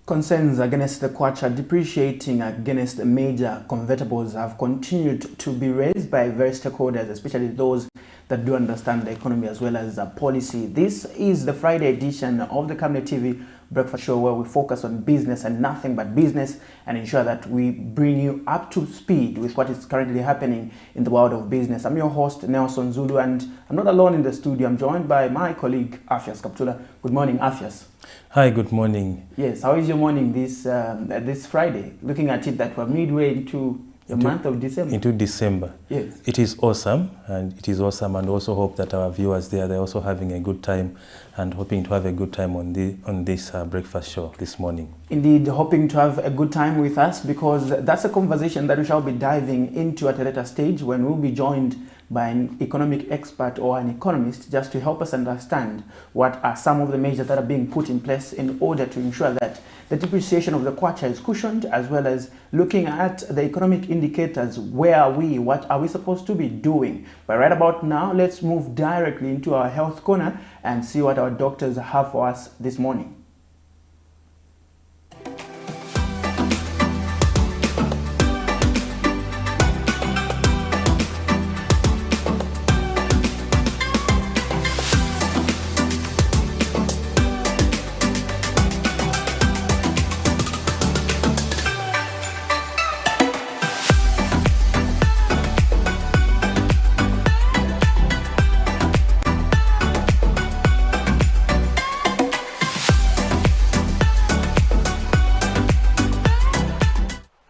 Concerns against the kwacha depreciating against major convertibles have continued to be raised by various stakeholders, especially those that do understand the economy as well as policy. This is the Friday edition of the Camnet TV Breakfast Show, where we focus on business and nothing but business and ensure that we bring you up to speed with what is currently happening in the world of business. I'm your host, Nelson Zulu, and I'm not alone in the studio. I'm joined by my colleague, Afias Kaptula. Good morning, Afias. Hi, good morning. Yes, how is your morning this Friday? Looking at it that we're midway into the month of December. Into December. Yes. It is awesome, and also hope that our viewers they're also having a good time and hoping to have a good time on this breakfast show this morning. Indeed, hoping to have a good time with us, because that's a conversation that we shall be diving into at a later stage when we'll be joined by an economic expert or an economist just to help us understand what are some of the measures that are being put in place in order to ensure that the depreciation of the kwacha is cushioned, as well as looking at the economic indicators. Where are we? What are we supposed to be doing? But right about now, let's move directly into our health corner and see what our doctors have for us this morning.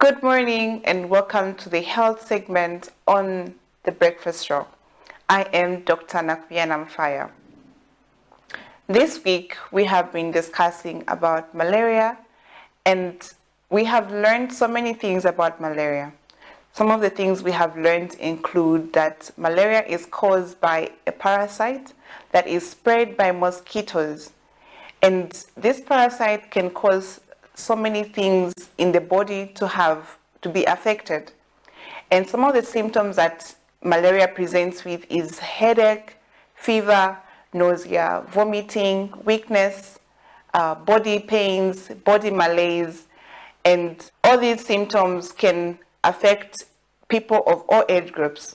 Good morning and welcome to the health segment on the breakfast show. I am Dr. Nawina Lotto. This week we have been discussing about malaria, and we have learned so many things about malaria. Some of the things we have learned include that malaria is caused by a parasite that is spread by mosquitoes, and this parasite can cause so many things in the body to be affected. And some of the symptoms that malaria presents with is headache, fever, nausea, vomiting, weakness, body pains, body malaise, and all these symptoms can affect people of all age groups.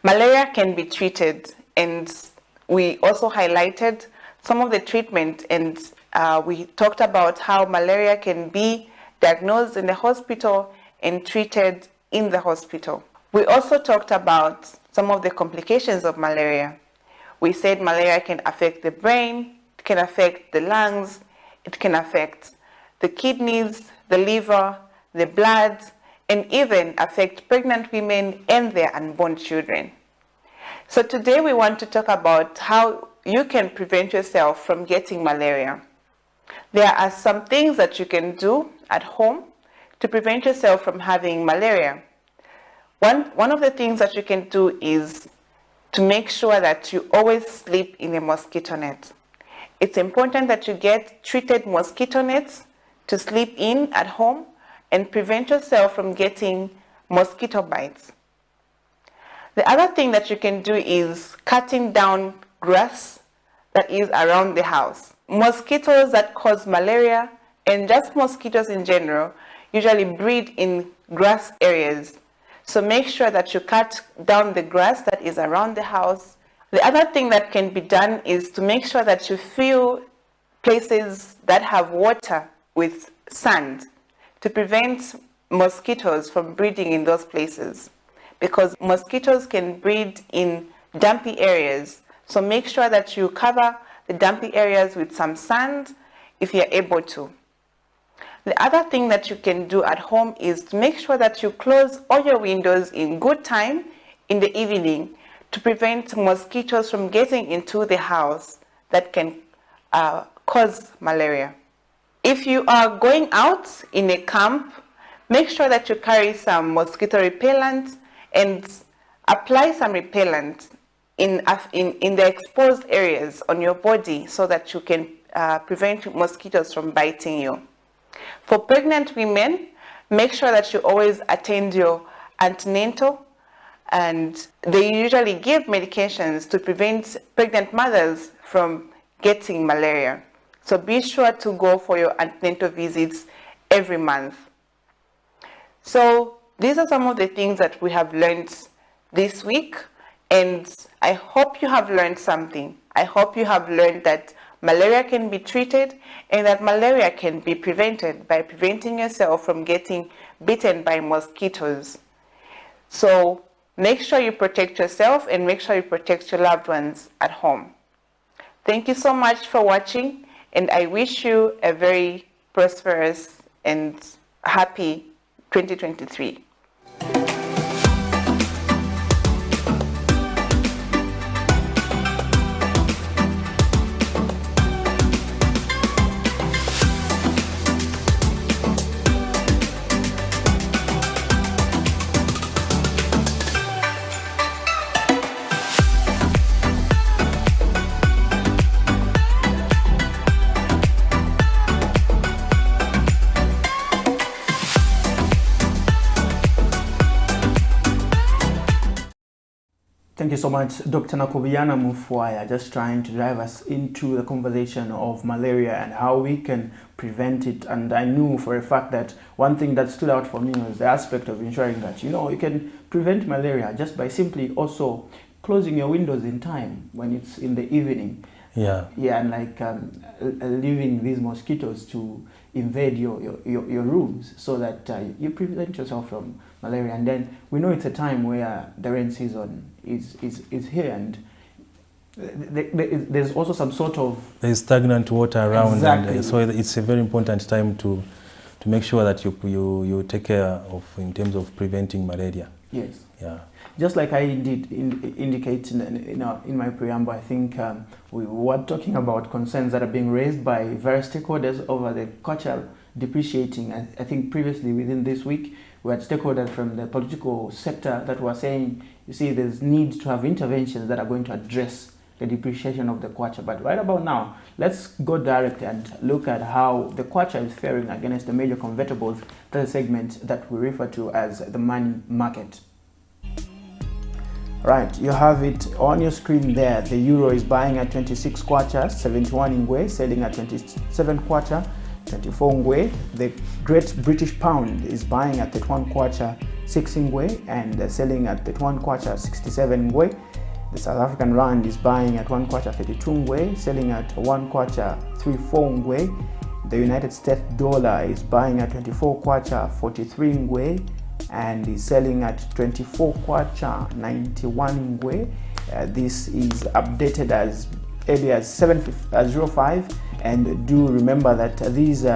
Malaria can be treated, and we also highlighted some of the treatment, and we talked about how malaria can be diagnosed in the hospital and treated in the hospital. We also talked about some of the complications of malaria. We said malaria can affect the brain, it can affect the lungs, it can affect the kidneys, the liver, the blood, and even affect pregnant women and their unborn children. So today we want to talk about how you can prevent yourself from getting malaria. There are some things that you can do at home to prevent yourself from having malaria. One of the things that you can do is to make sure that you always sleep in a mosquito net. It's important that you get treated mosquito nets to sleep in at home and prevent yourself from getting mosquito bites. The other thing that you can do is cutting down grass that is around the house. Mosquitoes that cause malaria, and just mosquitoes in general, usually breed in grass areas. So make sure that you cut down the grass that is around the house. The other thing that can be done is to make sure that you fill places that have water with sand to prevent mosquitoes from breeding in those places, because mosquitoes can breed in dumpy areas. So make sure that you cover the dumpy areas with some sand if you're able to. The other thing that you can do at home is to make sure that you close all your windows in good time in the evening to prevent mosquitoes from getting into the house that can cause malaria. If you are going out in a camp, make sure that you carry some mosquito repellent and apply some repellent in the exposed areas on your body so that you can prevent mosquitoes from biting you. For pregnant women, make sure that you always attend your antenatal, and they usually give medications to prevent pregnant mothers from getting malaria. So be sure to go for your antenatal visits every month. So these are some of the things that we have learned this week, and I hope you have learned something. I hope you have learned that malaria can be treated and that malaria can be prevented by preventing yourself from getting bitten by mosquitoes. So make sure you protect yourself and make sure you protect your loved ones at home. Thank you so much for watching, and I wish you a very prosperous and happy 2023. Thank you so much, Dr. Nawina Lotto, just trying to drive us into the conversation of malaria and how we can prevent it. And I knew for a fact that one thing that stood out for me was the aspect of ensuring that, you know, you can prevent malaria just by simply also closing your windows in time when it's in the evening. Yeah. Yeah, and like leaving these mosquitoes to invade your rooms so that you prevent yourself from malaria. And then we know it's a time where the rain season is here, and there's also some sort of... There's stagnant water around. Exactly. And so it's a very important time to make sure that you take care of in terms of preventing malaria. Yes. Yeah. Just like I did indicate in my preamble, I think we were talking about concerns that are being raised by various stakeholders over the kwacha depreciating. I think previously within this week, we had stakeholders from the political sector that were saying, you see, there's need to have interventions that are going to address the depreciation of the kwacha. But right about now, let's go direct and look at how the kwacha is faring against the major convertibles, the segment that we refer to as the money market. Right, you have it on your screen there. The euro is buying at 26 kwacha, 71 ngwe, selling at 27 kwacha, 24 ngwe. The Great British Pound is buying at 31 kwacha, 6 ngwe, and selling at 31 kwacha, 67 ngwe. The South African Rand is buying at 1 kwacha, 32 ngwe, selling at 1 kwacha, 34 ngwe. The United States dollar is buying at 24 kwacha, 43 ngwe, and is selling at 24 kwacha, 91 ngwe. This is updated as early as 7:05, and do remember that these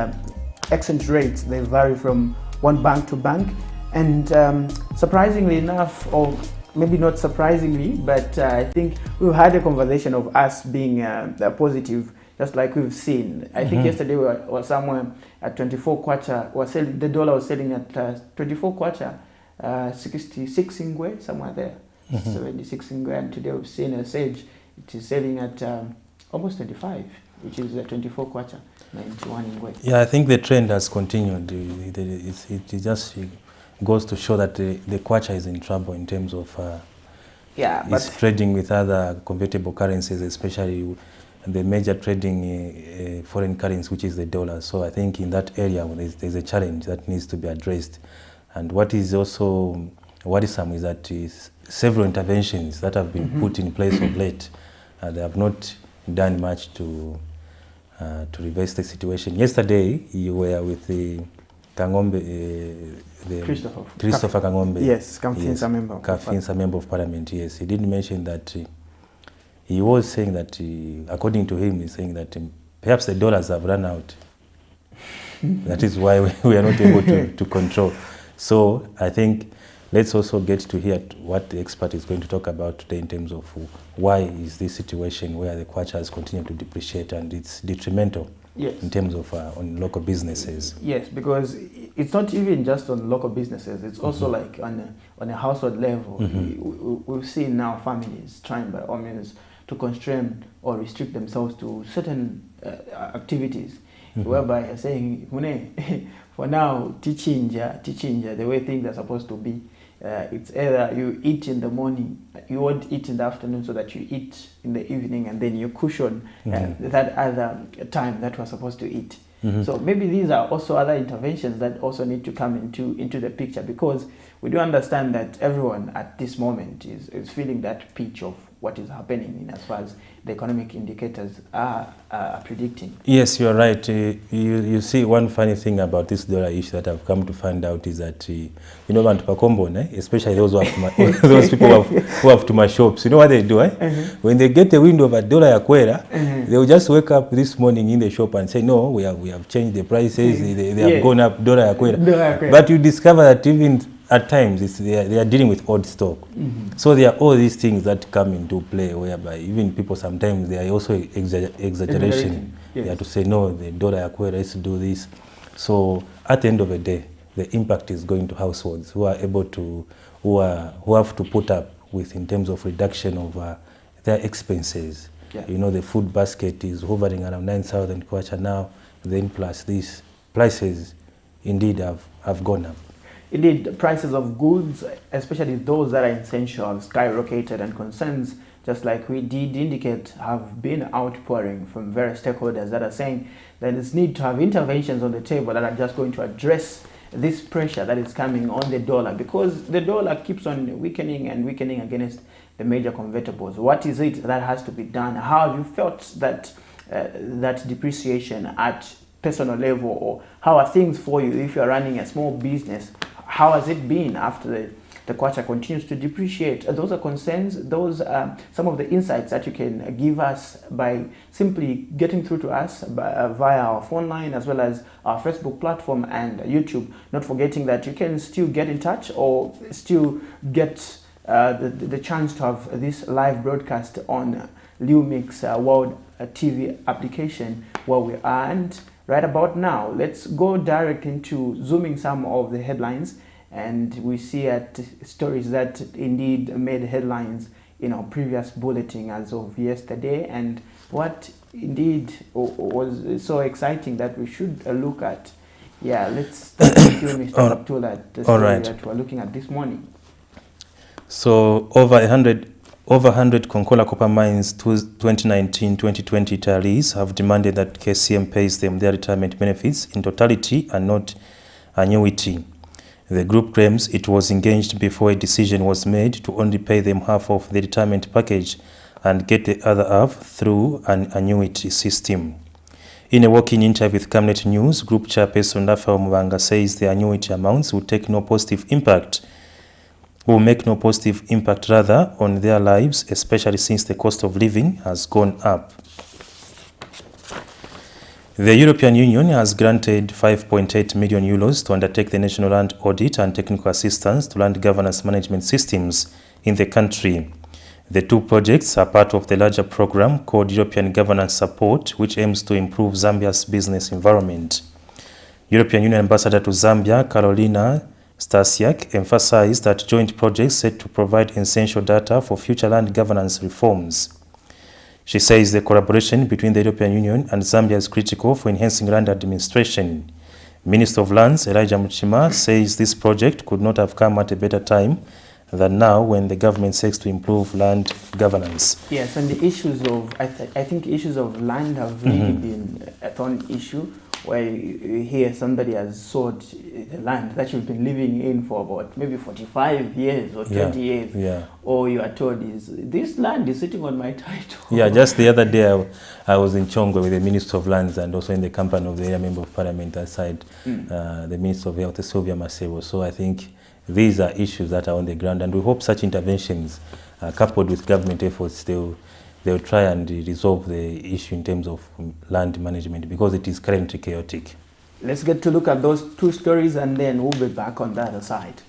exchange rates, they vary from one bank to bank, and surprisingly enough, or maybe not surprisingly, but I think we've had a conversation of us being positive, just like we've seen. I think yesterday we were somewhere at 24 kwacha. The dollar was selling at 24 kwacha, 66 ngwe, somewhere there, 76 ngwe. And today we've seen a sage. It is selling at almost 25, which is 24 kwacha, 91 ngwe. Yeah, I think the trend has continued. It just goes to show that the kwacha is in trouble in terms of it's trading with other convertible currencies, especially the major trading foreign currency, which is the dollar. So I think in that area there's a challenge that needs to be addressed. And what is also worrisome is that several interventions that have been put in place of late, they have not done much to reverse the situation. Yesterday you were with the Kangombe, Christopher Kangombe. Yes, Kamfinsa member. Kamfinsa member of parliament, yes. He did mention that he was saying that, according to him, he's saying that perhaps the dollars have run out. That is why we are not able to control. So I think let's also get to hear what the expert is going to talk about today in terms of why is this situation where the kwacha has continued to depreciate and it's detrimental. Yes. In terms of on local businesses. Yes, because it's not even just on local businesses. It's also like on a household level. We've seen now families trying by all means to constrain or restrict themselves to certain activities, whereby you're saying, for now, teaching the way things are supposed to be. It's either you eat in the morning, you won't eat in the afternoon so that you eat in the evening and then you cushion that other time that we're supposed to eat. So maybe these are also other interventions that also need to come into the picture, because we do understand that everyone at this moment is feeling that pinch of what is happening in as far as the economic indicators are predicting. Yes, you're right. You see, one funny thing about this dollar issue that I've come to find out is that, you know, especially those, those people who have too much shops, you know what they do? When they get the window of a dollar yakwera, they will just wake up this morning in the shop and say, no, we have changed the prices, they have gone up, dollar yakwera. But you discover that even at times they are dealing with old stock. So there are all these things that come into play, whereby even people sometimes they are also exaggeration. Yes. They have to say, no, the dollar yakwera, let's do this. So at the end of the day, the impact is going to households who are able to, who have to put up with in terms of reduction of their expenses. Yeah. You know, the food basket is hovering around 9,000 kwacha now, then plus these prices indeed have gone up. Indeed, prices of goods, especially those that are essential, have skyrocketed, and concerns, just like we did indicate, have been outpouring from various stakeholders that are saying that there's need to have interventions on the table that are just going to address this pressure that is coming on the dollar, because the dollar keeps on weakening and weakening against the major convertibles. What is it that has to be done? How have you felt that that depreciation at personal level, or how are things for you if you're running a small business? How has it been after the kwacha continues to depreciate? Those are concerns. Those are some of the insights that you can give us by simply getting through to us via our phone line, as well as our Facebook platform and YouTube. Not forgetting that you can still get in touch or still get the chance to have this live broadcast on Lumix World TV application where we are. And right about now, let's go direct into zooming some of the headlines, and we see at stories that indeed made headlines in our previous bulletin as of yesterday, and what indeed was so exciting that we should look at. Yeah, let's start with you, Mr. Abdullah, the story that we're looking at this morning. So over 100 Konkola copper mines 2019-2020 retirees have demanded that KCM pays them their retirement benefits in totality and not annuity. The group claims it was engaged before a decision was made to only pay them half of the retirement package and get the other half through an annuity system. In a walk-in interview with Camnet News, Group Chairperson Rafael Mubanga says the annuity amounts will make no positive impact rather on their lives, especially since the cost of living has gone up. The European Union has granted 5.8 million euros to undertake the national land audit and technical assistance to land governance management systems in the country. The two projects are part of the larger program called European Governance Support, which aims to improve Zambia's business environment. European Union Ambassador to Zambia, Carolina Stasiak, emphasized that joint projects set to provide essential data for future land governance reforms. She says the collaboration between the European Union and Zambia is critical for enhancing land administration. Minister of Lands, Elijah Muchima, says this project could not have come at a better time than now, when the government seeks to improve land governance. Yes, and the issues of, I think issues of land have really been a thorny issue, where you hear somebody has sold the land that you've been living in for about maybe 45 years or 20 years, or you are told this land is sitting on my title. Yeah, just the other day I was in Chongwe with the Minister of Lands and also in the company of the area member of Parliament aside the Minister of Health, Sylvia Masebo. So I think these are issues that are on the ground, and we hope such interventions, coupled with government efforts, they'll try and resolve the issue in terms of land management, because it is currently chaotic. Let's get to look at those two stories, and then we'll be back on the other side.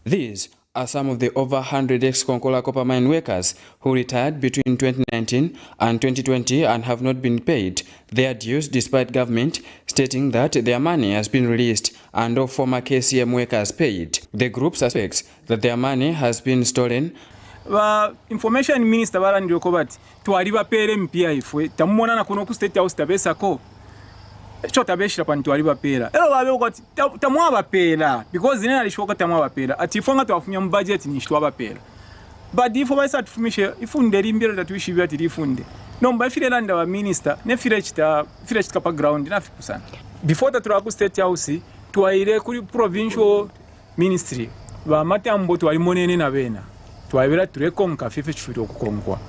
These are some of the over 100 ex-Konkola copper mine workers who retired between 2019 and 2020 and have not been paid their dues, despite government stating that their money has been released and all former KCM workers paid. The group suspects that their money has been stolen. Information Minister barandiko bati twali bapere mpya ifwe tamumona na kuno ku State House tabesako cho tabeshira pani twali bapera ero babe ko tamwa bapera because nene alishoka tamwa bapera ati fonga twafunya mu budget ni shitwa bapera but ifo bayisa tufumishe ifunde limbiro tatuishi byati lifunde nomba ifire landa wa minister ne fire chita pa ground na fikusana before that turaku state house twaire kuri provincial ministry ba matambo twali monene na bena twabera turekonka fife chifiro kukonkwa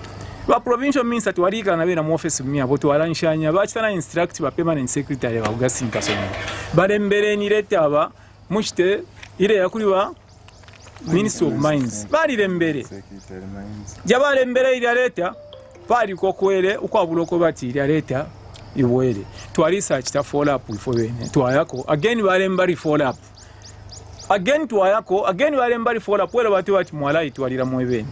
ba provincial minister twalika na bena mu office mia bo twalanshanya ba chitana instruct ba permanent secretary ba ugasinka somo barembere ni leta aba mushite ile yakuri ba Minister of Mines bali lembere jabale mbere ile leta bali kokwere ukwabuloko bati ile leta iwere twali search ta follow up for bene twayako again bale mbali follow up again twayako again bale mbali follow up wala bati bati mwalai twalira mu bene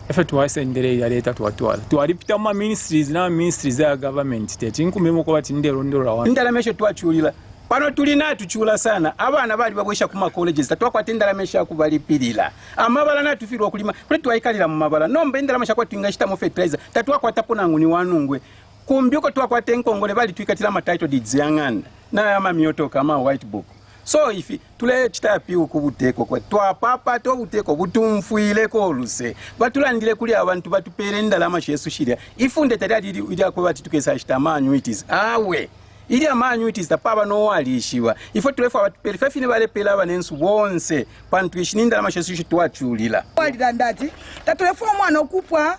efe twasendere ile leta twatwala twalipita mu ministries na ministries ya government tete nkumemo ko bati ndero wa ndala mesho twachulira pano tulina tuchula sana abana bali babwesha kuma colleges tatwakwa tendala mesha kubalipirira amabala natufirwa kulima kule twaikalira mu mabala nombe ndala mesha kwa twingashita mu fertilizer tatwakwa tapona nguni wanungwe kumbyuko twakwa tenkongole bali twikatira ma title deeds yanganda na ama mioto kama white book so ifi tule chitapiu kubuteko kwa twapapa to buteko butumfuile ko luse batulandire kuli abantu batupere ndala mashe Yesu shiria ifunde tadali ili akwe bati tukesa shitamanyu itis awe ili amanyu itista paba no walishiwa ifo tulefa batupere fefine bale pela banensu bonse pantu ishininda amashesu twachulila walidandati tatulefa mwana okupwa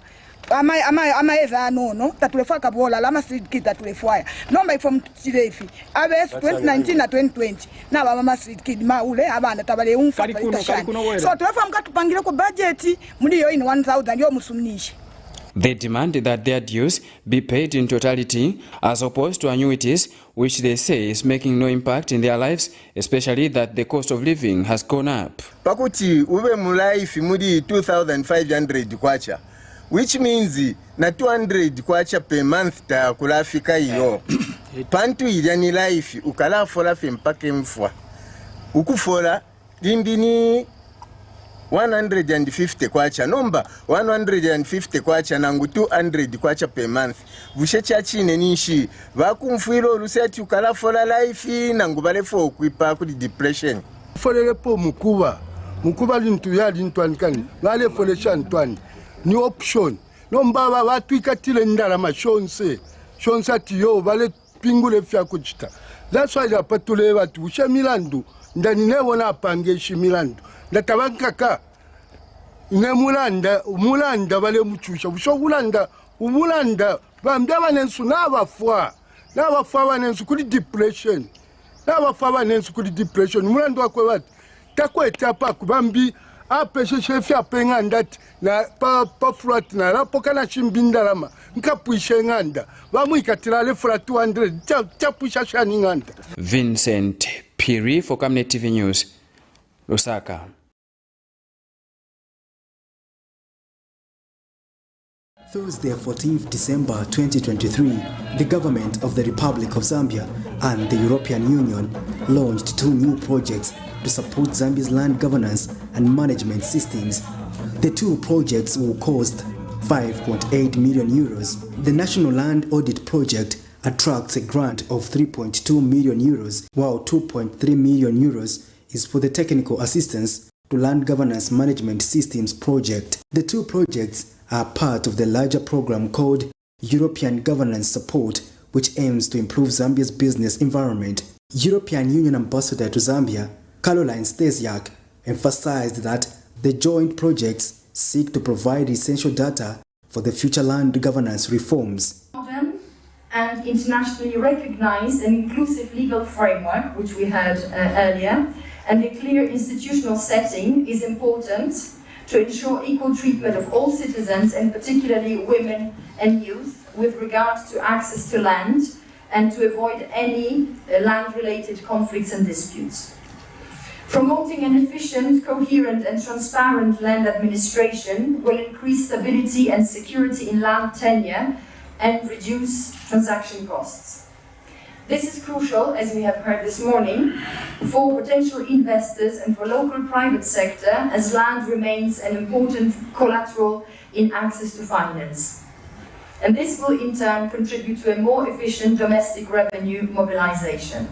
amaeza nono tatulefa kabola lama street kid tatulefa nomba ifo mtilefi abes 2019 na 2020 na mama street kid maule abana tabale unfa so tulefa mkatupangile ko budget muri yo in 1000 yo musumnishe. They demand that their dues be paid in totality as opposed to annuities, which they say is making no impact in their lives, especially that the cost of living has gone up. Pakuti ube mu life muri 2500 kwacha, which means na 200 kwacha per month ta kulafika iyo. Pantu ilyani life ukala fola fe mpake mfwa. Ukufola lindini 150 kwacha nomba 150 kwacha nangu 200 kwacha per month bushe chachine nishi bakumfuiro luseti ukala fola life nangu balefo okwipa kuli depression folele po mukuba lintu yali ntwanikani bale folesha ntwani ni option nomba batwikatile ndala mashonse ati yo bale pingule fya kuchita that's why apatule batu bushe milandu ndani nebona apange milandu ndatabankaka ne mulanda bale muchusha busho umulanda bambya banensu n'abafwa banensu kuri depression mulanda wakwe bati takweta pa kubambi apeshe chefi apenga ndati na pa flat na lapo kana chimbindalama nkapuishe nganda bamwikatira le flat 200 chapuisha shani nganda. Vincent Piri for Camnet TV News, Lusaka. Thursday, 14th December 2023, the government of the Republic of Zambia and the European Union launched 2 new projects to support Zambia's land governance and management systems. The 2 projects will cost 5.8 million euros. The National Land Audit Project attracts a grant of 3.2 million euros, while 2.3 million euros is for the technical assistance to Land Governance Management Systems project. The 2 projects are part of the larger program called European Governance Support, which aims to improve Zambia's business environment. European Union Ambassador to Zambia, Caroline Stasiak, emphasized that the joint projects seek to provide essential data for the future land governance reforms. Modern and internationally recognized and inclusive legal framework, which we heard earlier, and a clear institutional setting is important to ensure equal treatment of all citizens, and particularly women and youth, with regard to access to land and to avoid any land-related conflicts and disputes. Promoting an efficient, coherent and transparent land administration will increase stability and security in land tenure and reduce transaction costs. This is crucial, as we have heard this morning, for potential investors and for local private sector, as land remains an important collateral in access to finance. and this will in turn contribute to a more efficient domestic revenue mobilization.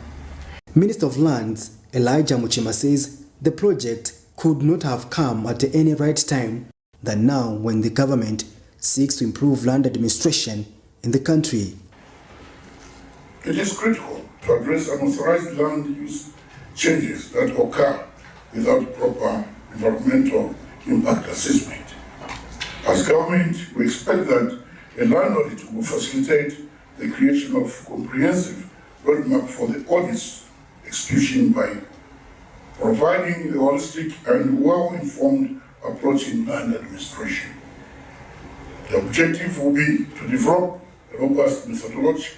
Minister of Lands Elijah Muchima says the project could not have come at any right time than now when the government seeks to improve land administration in the country. It is critical to address unauthorized land use changes that occur without proper environmental impact assessment. As government, we expect that a land audit will facilitate the creation of comprehensive roadmap for the audit's execution by providing a holistic and well-informed approach in land administration. The objective will be to develop a robust methodology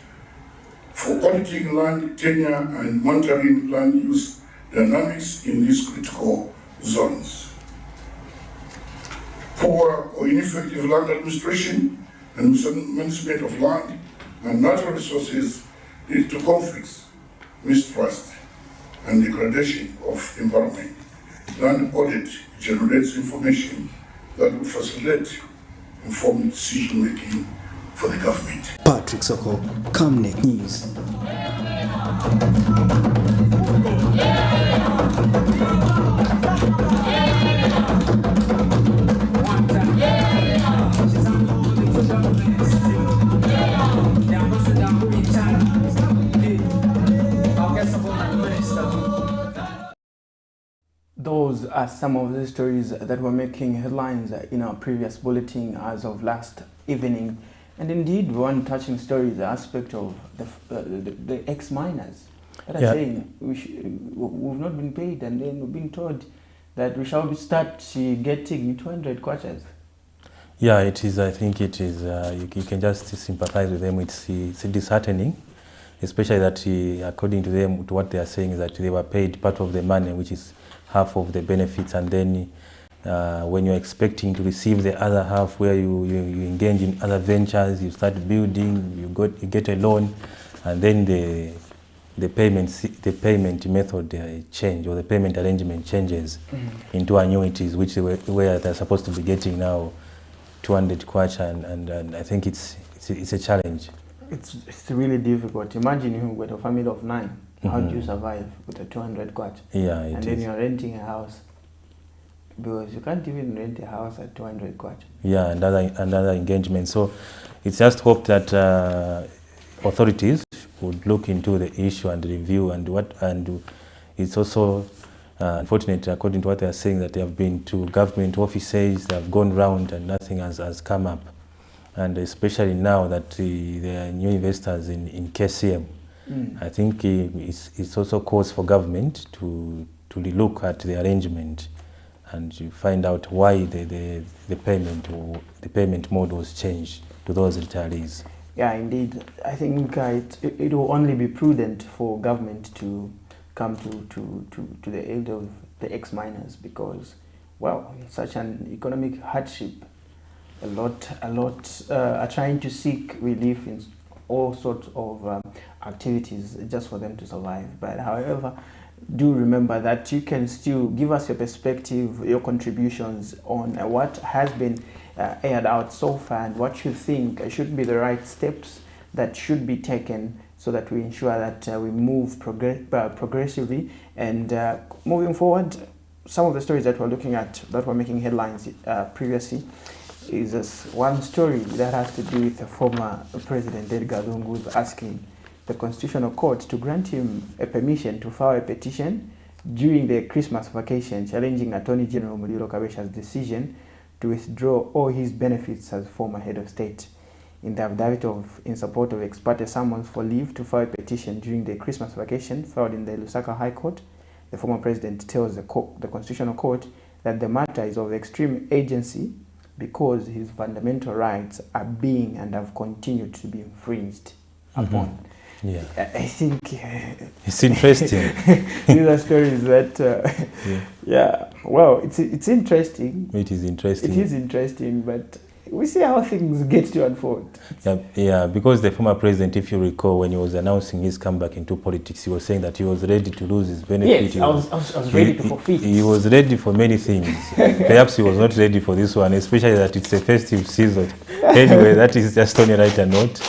for auditing land tenure and monitoring land use dynamics in these critical zones. Poor or ineffective land administration and mismanagement of land and natural resources lead to conflicts, mistrust, and degradation of environment. Land audit generates information that will facilitate informed decision-making for the government. Patrick Soko, Camnet News. Those are some of the stories that were making headlines in our previous bulletin as of last evening. And indeed, one touching story is the aspect of the ex-miners that are saying we've not been paid, and then we've been told that we shall start getting 200 kwachas. Yeah, it is. I think it is. You can just sympathize with them. It's disheartening, especially that according to them, to what they are saying is that they were paid part of the money, which is half of the benefits, and then when you're expecting to receive the other half, where you engage in other ventures, you start building, you get a loan, and then the payment method change, or the payment arrangement changes into annuities, which where they're supposed to be getting now 200 kwacha, and I think it's a challenge. It's really difficult. Imagine you with a family of 9. How do you survive with a 200 kwacha? Yeah, and then you're renting a house, because you can't even rent a house at 200 kwacha. Yeah, and other engagements. So it's just hope that authorities would look into the issue and review, and it's also unfortunate, according to what they are saying, that they have been to government offices, they have gone round and nothing has come up. And especially now that there are new investors in KCM, I think it's also cause for government to look at the arrangement and to find out why the payment mode was changed to those retirees. Yeah, indeed. I think it will only be prudent for government to come to the aid of the ex-miners, because, well, it's such an economic hardship. A lot are trying to seek relief in all sorts of activities just for them to survive. But however, do remember that you can still give us your perspective, your contributions on what has been aired out so far, and what you think should be the right steps that should be taken so that we ensure that we move progressively. And moving forward, some of the stories that we're looking at that were making headlines previously is this one story that has to do with the former President Edgar Lungu asking the Constitutional Court to grant him a permission to file a petition during the Christmas vacation challenging Attorney General Muliro Kabesha's decision to withdraw all his benefits as former head of state. In the affidavit in support of ex parte summons for leave to file a petition during the Christmas vacation filed in the Lusaka High Court, the former president tells the Constitutional Court that the matter is of extreme urgency because his fundamental rights are being and have continued to be infringed upon. Yeah, I think it's interesting. These are stories that, well, it's interesting. It is interesting. It is interesting, but we see how things get to unfold. Yeah, because the former president, if you recall, when he was announcing his comeback into politics, he was saying that he was ready to lose his benefit. Yes, I was ready to forfeit. He was ready for many things. Perhaps he was not ready for this one, especially that it's a festive season. Anyway, that is just on a lighter note.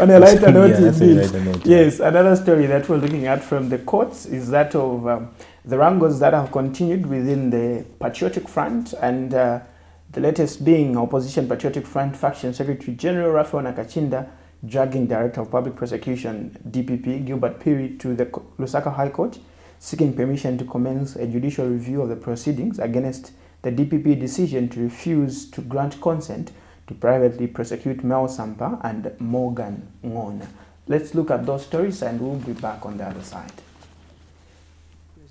On a lighter note, yeah, that's a lighter note. Yes, another story that we're looking at from the courts is that of the wrangles that have continued within the Patriotic Front, and the latest being Opposition Patriotic Front Faction Secretary General Raphael Nakachinda dragging Director of Public Prosecution DPP Gilbert Piri to the Lusaka High Court, seeking permission to commence a judicial review of the proceedings against the DPP decision to refuse to grant consent to privately prosecute Mel Sampa and Morgan Ngona. Let's look at those stories and we'll be back on the other side.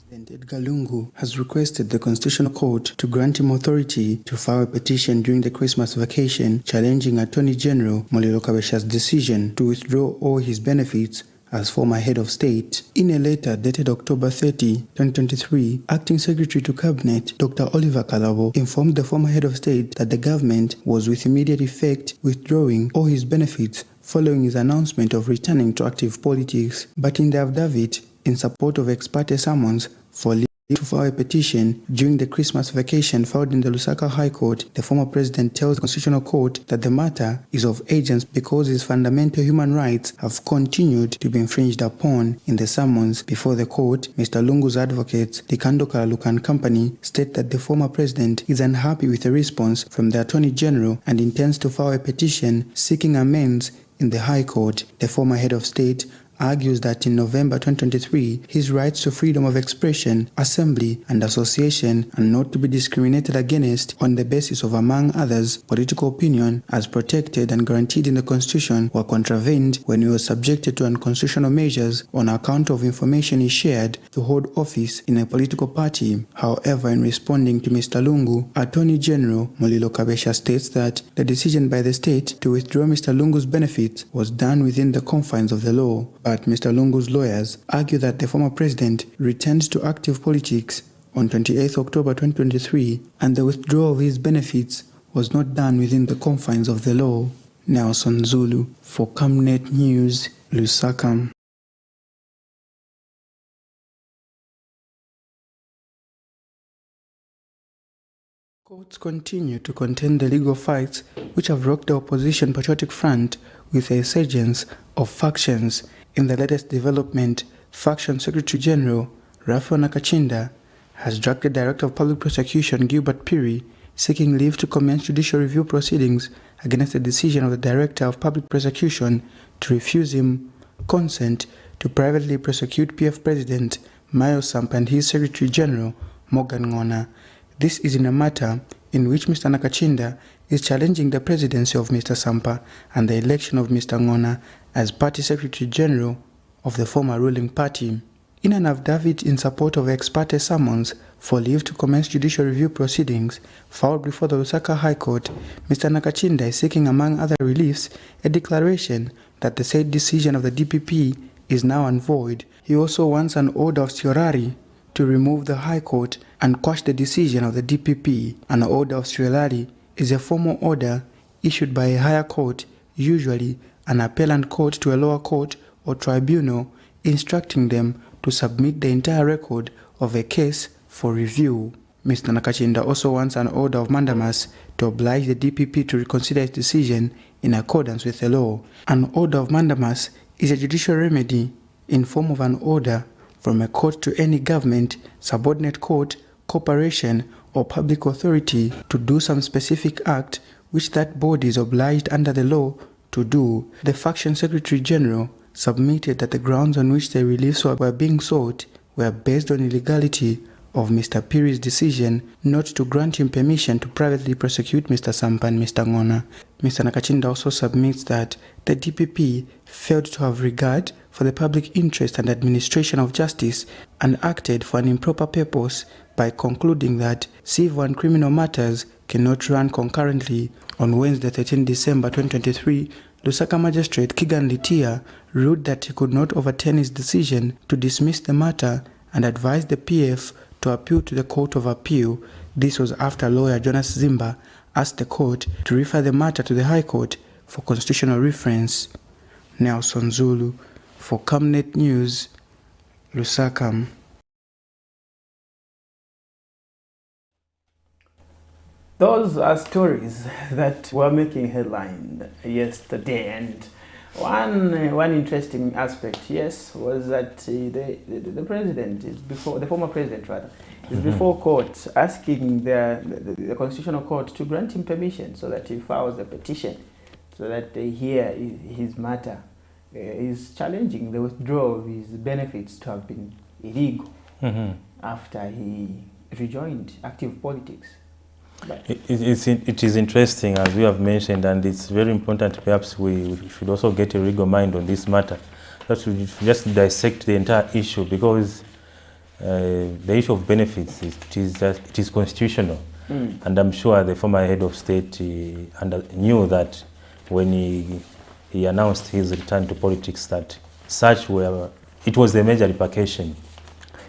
President Edgar Lungu has requested the Constitutional Court to grant him authority to file a petition during the Christmas vacation challenging Attorney General Mulilo Kabesha's decision to withdraw all his benefits as former head of state. In a letter dated October 30, 2023, Acting Secretary to Cabinet Dr. Oliver Kalabo informed the former head of state that the government was with immediate effect withdrawing all his benefits following his announcement of returning to active politics. But in the affidavit in support of ex parte summons for leave to file a petition during the Christmas vacation filed in the Lusaka High Court, the former president tells the Constitutional Court that the matter is of urgency because his fundamental human rights have continued to be infringed upon. In the summons before the court, Mr. Lungu's advocates, the Kando Kalalukan Company, state that the former president is unhappy with the response from the Attorney General and intends to file a petition seeking amends in the High Court. The former head of state argues that in November 2023, his rights to freedom of expression, assembly, and association are not to be discriminated against on the basis of, among others, political opinion as protected and guaranteed in the Constitution were contravened when he was subjected to unconstitutional measures on account of information he shared to hold office in a political party. However, in responding to Mr. Lungu, Attorney General Mulilo Kabesha states that the decision by the state to withdraw Mr. Lungu's benefits was done within the confines of the law. But Mr. Lungu's lawyers argue that the former president returned to active politics on 28 October 2023 and the withdrawal of his benefits was not done within the confines of the law. Nelson Zulu for Camnet News, Lusaka. Courts continue to contend the legal fights which have rocked the opposition Patriotic Front with the resurgence of factions. In the latest development, Faction Secretary General Raphael Nakachinda has dragged the Director of Public Prosecution Gilbert Piri, seeking leave to commence judicial review proceedings against the decision of the Director of Public Prosecution to refuse him consent to privately prosecute PF President Mayo Sampa and his Secretary General Morgan Ngona. This is in a matter in which Mr. Nakachinda is challenging the presidency of Mr. Sampa and the election of Mr. Ngona as Party Secretary General of the former ruling party. In an affidavit in support of ex parte summons for leave to commence judicial review proceedings filed before the Lusaka High Court, Mr. Nakachinda is seeking, among other reliefs, a declaration that the said decision of the DPP is now void. He also wants an order of certiorari to remove the High Court and quash the decision of the DPP. An order of certiorari is a formal order issued by a higher court, usually an appellant court, to a lower court or tribunal, instructing them to submit the entire record of a case for review. Mr. Nakachinda also wants an order of mandamus to oblige the DPP to reconsider its decision in accordance with the law. An order of mandamus is a judicial remedy in form of an order from a court to any government, subordinate court, corporation, or public authority to do some specific act which that body is obliged under the law to do. The Faction Secretary General submitted that the grounds on which the reliefs were being sought were based on illegality of Mr. Piri's decision not to grant him permission to privately prosecute Mr. Sampa and Mr. Ngona. Mr. Nakachinda also submits that the DPP failed to have regard for the public interest and administration of justice and acted for an improper purpose by concluding that civil and criminal matters cannot run concurrently. On Wednesday, 13 December 2023, Lusaka Magistrate Kigan Litia ruled that he could not overturn his decision to dismiss the matter and advised the PF to appeal to the Court of Appeal. This was after lawyer Jonas Zimba asked the court to refer the matter to the High Court for constitutional reference. Nelson Zulu for Camnet News, Lusaka. Those are stories that were making headline yesterday, and one interesting aspect, yes, was that the president is before, the former president rather, is before court asking the constitutional court to grant him permission so that he files a petition so that they hear his matter. Is challenging the withdrawal of his benefits to have been illegal after he rejoined active politics. It is interesting, as we have mentioned, and it's very important. Perhaps we should also get a legal mind on this matter. That we just dissect the entire issue, because the issue of benefits it is constitutional, and I'm sure the former head of state knew that when he announced his return to politics, that it was a major repercussion.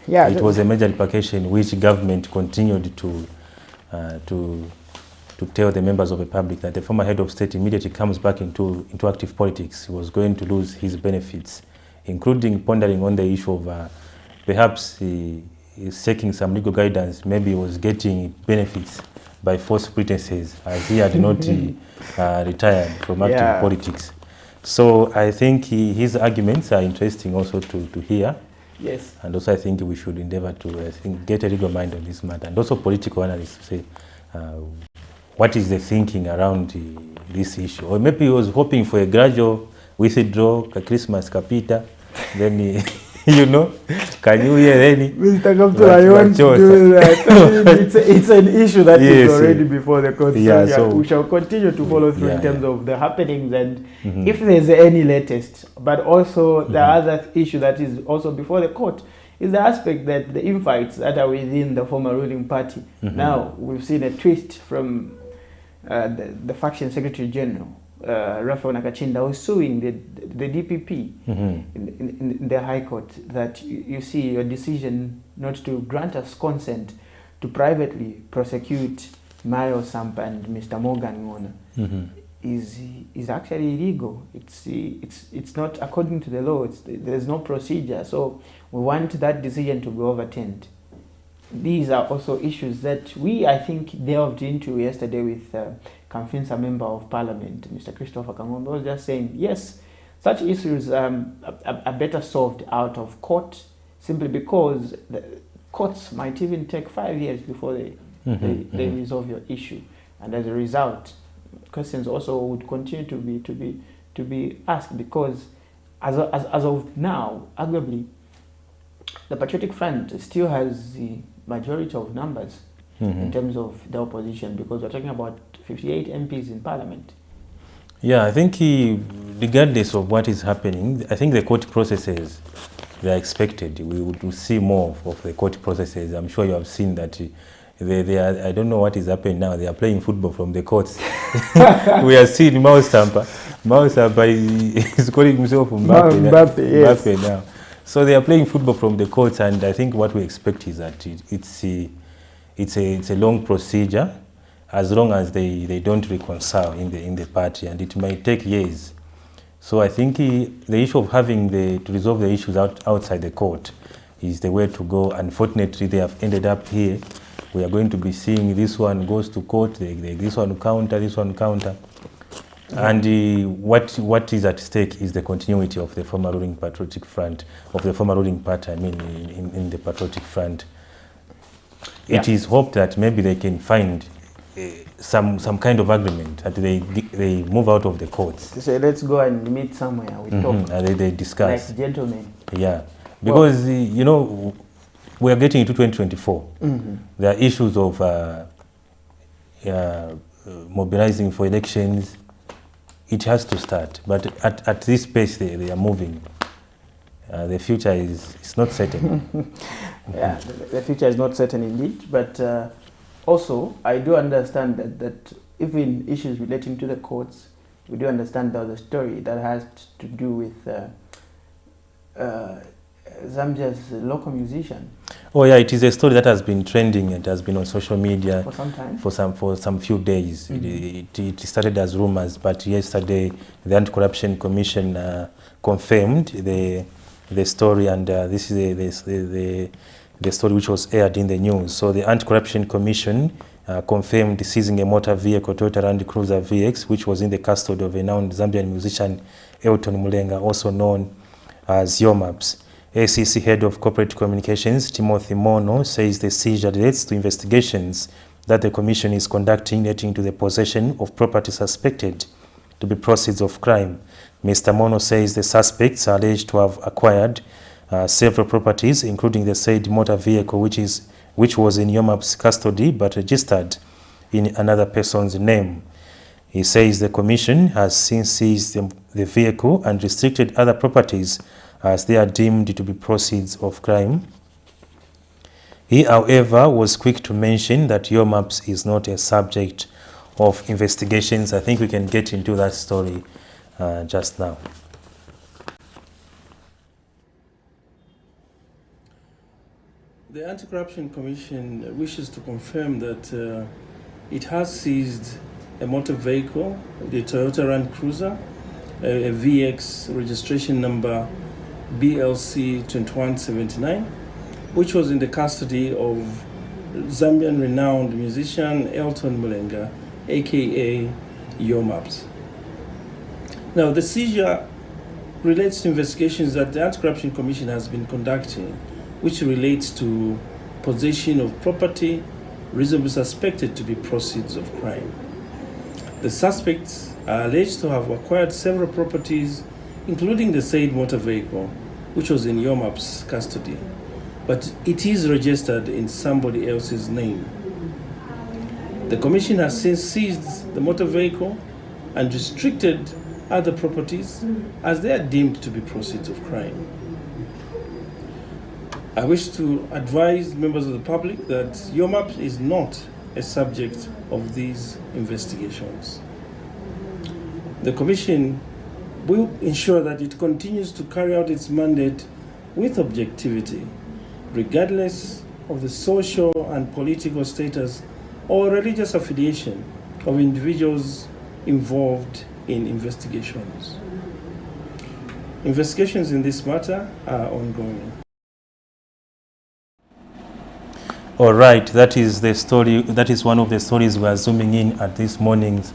Yeah, it was a major repercussion which government continued to tell the members of the public that the former head of state immediately comes back into active politics, he was going to lose his benefits, including pondering on the issue of perhaps he is seeking some legal guidance. Maybe he was getting benefits by false pretenses, as he had not retired from active politics. So I think his arguments are interesting also to hear. Yes. And also I think we should endeavor to get a legal mind on this matter, and also political analysts to say what is the thinking around this issue. Or maybe he was hoping for a gradual withdrawal, Christmas kapita, then you know, can you hear any? Mr. Kapto, I want to do that. It's an issue that is already before the court. Yeah, so we shall continue to follow through in terms of the happenings, and if there's any latest. But also the other issue that is also before the court is the aspect that the infights that are within the former ruling party. Now, we've seen a twist from the faction secretary general, Raphael Nakachinda, was suing the DPP in the High Court that you see your decision not to grant us consent to privately prosecute Mario Sampa and Mr. Morgan Ngona is actually illegal. It's not according to the law. There's no procedure. So we want that decision to be overturned. These are also issues that we, I think, delved into yesterday with Kamfinsa Member of Parliament, Mr. Christopher Kangombe, was just saying, yes, such issues are better solved out of court, simply because the courts might even take 5 years before they resolve your issue. And as a result, questions also would continue to be asked, because as of now, arguably, the Patriotic Front still has the majority of numbers in terms of the opposition, because we're talking about 58 MPs in Parliament. Yeah, I think regardless of what is happening, I think the court processes, they are expected. We would see more of the court processes. I'm sure you have seen that they are, I don't know what is happening now, they are playing football from the courts. We are seeing Mao Sampa. Mao Sampa is calling himself Mbappe now. So they are playing football from the courts, and I think what we expect is that it's a long procedure, as long as they don't reconcile in the party, and it might take years. So I think the issue of having to resolve the issues outside the court is the way to go. Unfortunately, they have ended up here. We are going to be seeing this one goes to court, this one counter, this one counter. And what is at stake is the continuity of the former ruling Patriotic Front, of the former ruling party, I mean, in the Patriotic Front. Yeah. It is hoped that maybe they can find some kind of agreement, that they move out of the courts. They say, let's go and meet somewhere, we talk. And they discuss. Like gentlemen. Yeah, because, you know, we are getting into 2024. There are issues of mobilizing for elections. It has to start, but at this pace they are moving. The future is not certain. Yeah, the future is not certain indeed, but also I do understand that even issues relating to the courts, we do understand there's a story that has to do with Zambia's local musician. Oh yeah, it is a story that has been trending. It has been on social media for some time, for some few days. It started as rumors, but yesterday the Anti-Corruption Commission confirmed the story, and this is the story which was aired in the news. So the Anti-Corruption Commission confirmed seizing a motor vehicle, Toyota Land Cruiser VX, which was in the custody of a renowned Zambian musician, Elton Mulenga, also known as ZAMBIA'S. ACC Head of Corporate Communications, Timothy Mono, says the seizure relates to investigations that the Commission is conducting relating to the possession of property suspected to be proceeds of crime. Mr. Mono says the suspects are alleged to have acquired several properties, including the said motor vehicle, which was in ZAMBIA'S custody but registered in another person's name. He says the Commission has since seized the vehicle and restricted other properties as they are deemed to be proceeds of crime. He, however, was quick to mention that ZAMBIA'S is not a subject of investigations. I think we can get into that story just now. The Anti-Corruption Commission wishes to confirm that it has seized a motor vehicle, the Toyota Land Cruiser, a VX registration number BLC 2179, which was in the custody of Zambian renowned musician Elton Mulenga, aka ZAMBIA'S. Now, the seizure relates to investigations that the Anti-Corruption Commission has been conducting, which relates to possession of property reasonably suspected to be proceeds of crime. The suspects are alleged to have acquired several properties, including the said motor vehicle, which was in ZAMBIA'S custody, but it is registered in somebody else's name. The Commission has since seized the motor vehicle and restricted other properties as they are deemed to be proceeds of crime. I wish to advise members of the public that ZAMBIA'S is not a subject of these investigations. The Commission will ensure that it continues to carry out its mandate with objectivity, regardless of the social and political status or religious affiliation of individuals involved in investigations. Investigations in this matter are ongoing. All right, that is the story. That is one of the stories we are zooming in at this morning's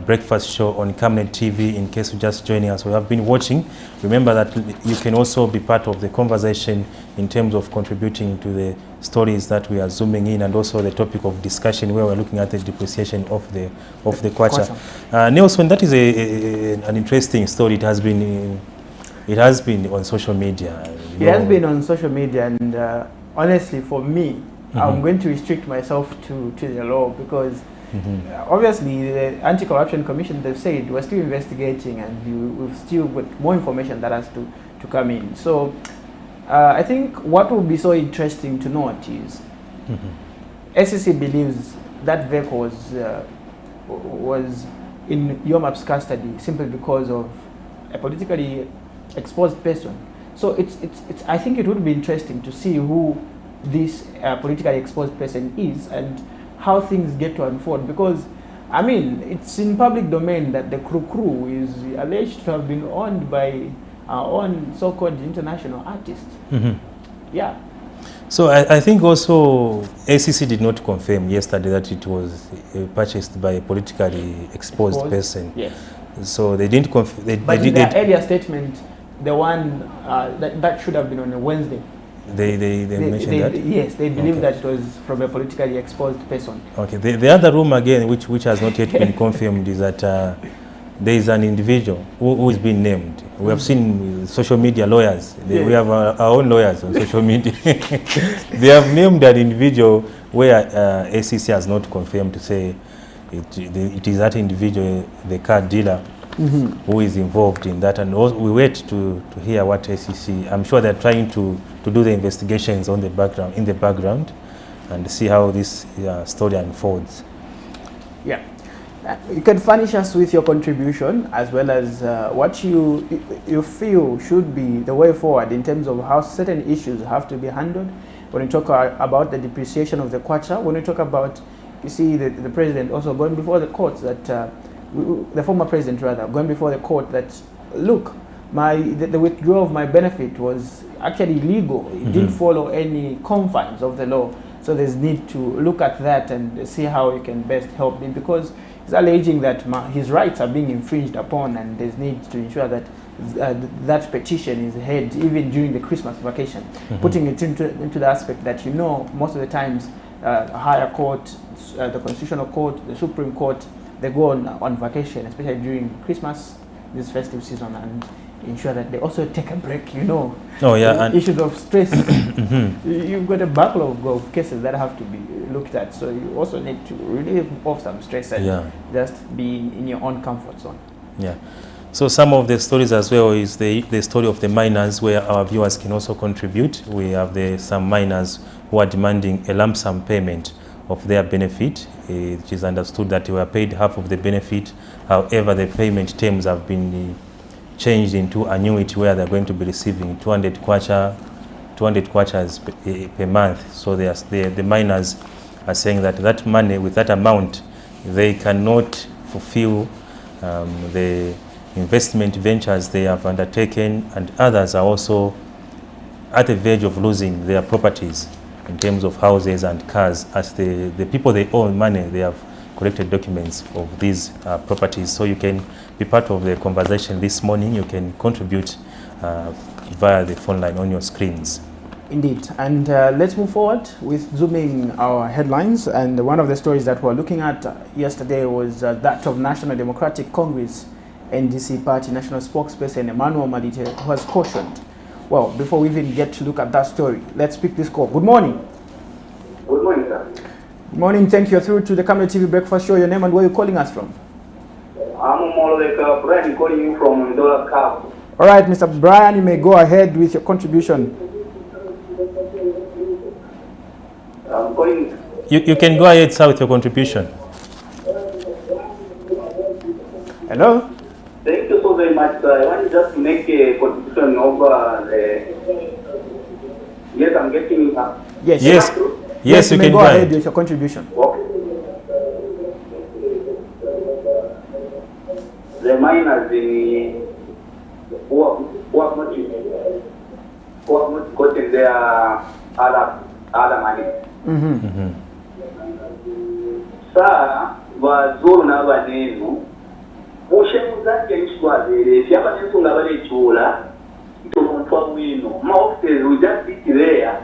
breakfast show on Camnet TV. In case you're just joining us, we have been watching. Remember that you can also be part of the conversation in terms of contributing to the stories that we are zooming in, and also the topic of discussion where we're looking at the depreciation of the kwacha. Nelson, that is an interesting story. It has been on social media. It has been on social media, and honestly, for me, I'm going to restrict myself to the law because obviously the Anti-Corruption Commission, they've said we're still investigating and we've still got more information that has to come in. So I think what will be so interesting to note is SEC believes that vehicle was in ZAMBIA'S custody simply because of a politically exposed person. So I think it would be interesting to see who this politically exposed person is and how things get to unfold, because I mean it's in public domain that the crew is alleged to have been owned by our own so-called international artist. Yeah. So I think also ACC did not confirm yesterday that it was purchased by a politically exposed person. Yes. So they didn't confirm. But in their earlier statement, the one that should have been on a Wednesday, They mentioned that? Yes, they believe that it was from a politically exposed person. Okay, the other rumor again, which has not yet been confirmed, is that there is an individual who is being named. We have seen social media lawyers. We have our own lawyers on social media. They have named an individual where ACC has not confirmed to say it is that individual, the car dealer, who is involved in that, and we wait to hear what ACC. I'm sure they're trying to do the investigations in the background, and see how this story unfolds. Yeah, you can furnish us with your contribution as well as what you feel should be the way forward in terms of how certain issues have to be handled. When we talk about the depreciation of the kwacha, when we talk about, you see, the president also going before the courts that. The former president rather, going before the court that, look, the withdrawal of my benefit was actually legal. It didn't follow any confines of the law. So there's need to look at that and see how you can best help him, because he's alleging that his rights are being infringed upon, and there's need to ensure that that petition is heard even during the Christmas vacation. Putting it into the aspect that, you know, most of the times higher court, the Constitutional Court, the Supreme Court, they go on vacation, especially during Christmas, this festive season, and ensure that they also take a break, you know. Oh yeah, and issues of stress. You've got a backlog of cases that have to be looked at, so you also need to relieve off some stress and just be in your own comfort zone. Yeah. So some of the stories as well is the story of the miners, where our viewers can also contribute. We have some miners who are demanding a lump sum payment of their benefit. It is understood that they were paid half of the benefit. However, the payment terms have been changed into annuity, where they're going to be receiving 200 kwachas per month. So the miners are saying that that money, with that amount, they cannot fulfill the investment ventures they have undertaken, and others are also at the verge of losing their properties in terms of houses and cars, as the people they owe money, they have collected documents of these properties. So you can be part of the conversation this morning. You can contribute via the phone line on your screens. Indeed. And let's move forward with zooming our headlines. And one of the stories that we're looking at yesterday was that of National Democratic Congress NDC Party National Spokesperson Emmanuel Malite, who has cautioned. Well, before we even get to look at that story, let's pick this call. Good morning. Good morning, sir. Good morning. Thank you. Through to the Camnet TV Breakfast Show. Your name and where you're calling us from? I'm more like Brian, calling you from Ndola Cow. All right, Mr. Brian, you may go ahead with your contribution. I'm calling. You can go ahead, sir, with your contribution. Hello? Thank you so very much, sir. I want just to make a contribution over yes, I'm getting Yes, you can go ahead with your contribution. Okay. The miners who have not gotten their other money. Sir, bazuru n'abanenu bushemuza nchwazere fyaba nesunga bale chula ntofwa wino my officers will just sit there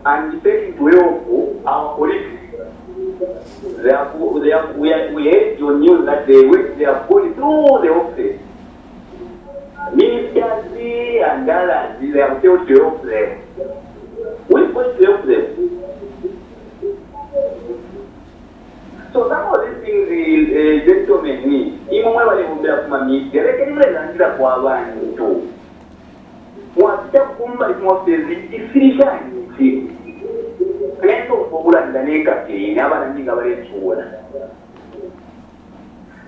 and taking to help our colleagues. We heard your news that they are going through the office. Ministers and others, they have failed to help them. We're going to help them. So some of these things the gentlemen need, even when they will be up my meet, they can even answer for one too. What the Kumba is most is efficient.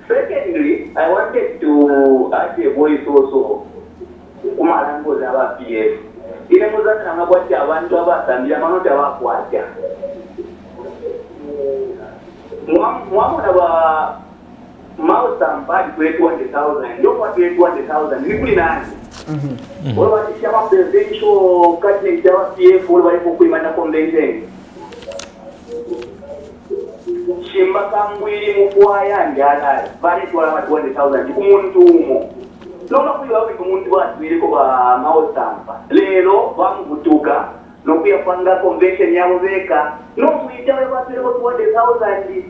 Secondly, I wanted to ask a voice also. Kumalango zaba PF. Ile muzaka ngabwati abantu abasambira manota bakwatya. Mwamuna ba Mausamba kwa 200,000. Ndio kwa 200,000. Ni kuli nani? Wale wakishama presidential cabinet ya PF wale walikuimana convention. Shimba kambwiri mukwaya njala bali twala ma 200,000 kumuntu umo. Noma kuyiwa kumuntu batwire ko ba Mausamba. Lero bamubutuka no kuyapanga convention yabo beka. No kuyitawe batwire ko 200,000.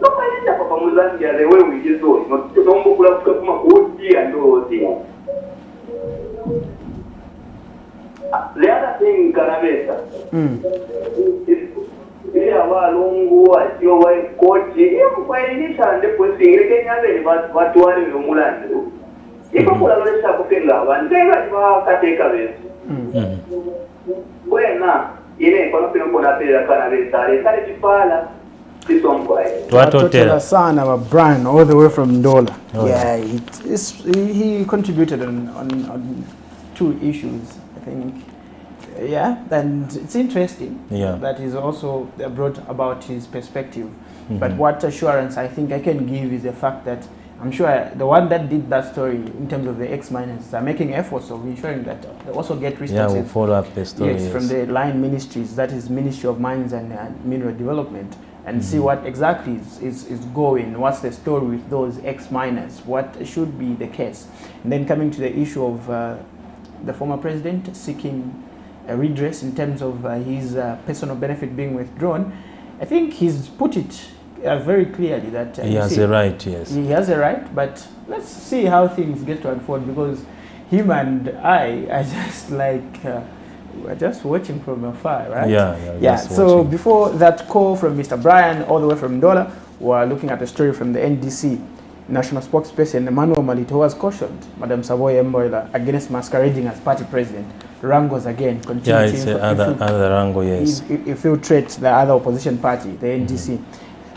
No kwenda papa muzambia lewe wigizo no tombo kula kuma kuti andoti. The other thing Karabesa. Ile abalungu atyo wa kochi yamkwailisha ndipo singire nyabe watu wale mulande. Iko kula lolesha kupenga bandega bakateka bese. Wena ile kwa nopino kona pera Karabesa ile kale kipala. Twatotela sana wa Brian all the way from Ndola. He contributed on two issues, I think. And it's interesting that he's also brought about his perspective. But what assurance I think I can give is the fact that I'm sure the one that did that story in terms of the ex-miners are making efforts of ensuring that they also get resources. Yeah, we'll follow up the story. Yes, from the line ministries, that is Ministry of Mines and Mineral Development, and see what exactly is going, what's the story with those ex-miners, what should be the case. And then coming to the issue of the former president seeking a redress in terms of his personal benefit being withdrawn, I think he's put it very clearly that he has a right, yes. He has a right, but let's see how things get to unfold, because him and I are just like, we're just watching from afar, right? Yeah. So watching. before that call from Mr. Brian all the way from Ndola, we're looking at a story from the NDC national spokesperson Emmanuel Malito, who has cautioned Madam Savoy Mboila against masquerading as party president. Wrangles again continue other wrangle, yes. Infiltrate the other opposition party, the NDC.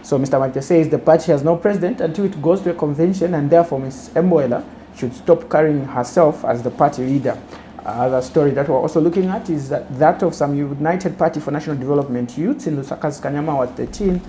So Mr. Malito says the party has no president until it goes to a convention, and therefore Ms. Mboila should stop carrying herself as the party leader. Other story that we're also looking at is that of some United Party for National Development youths in Lusaka's Kanyama 13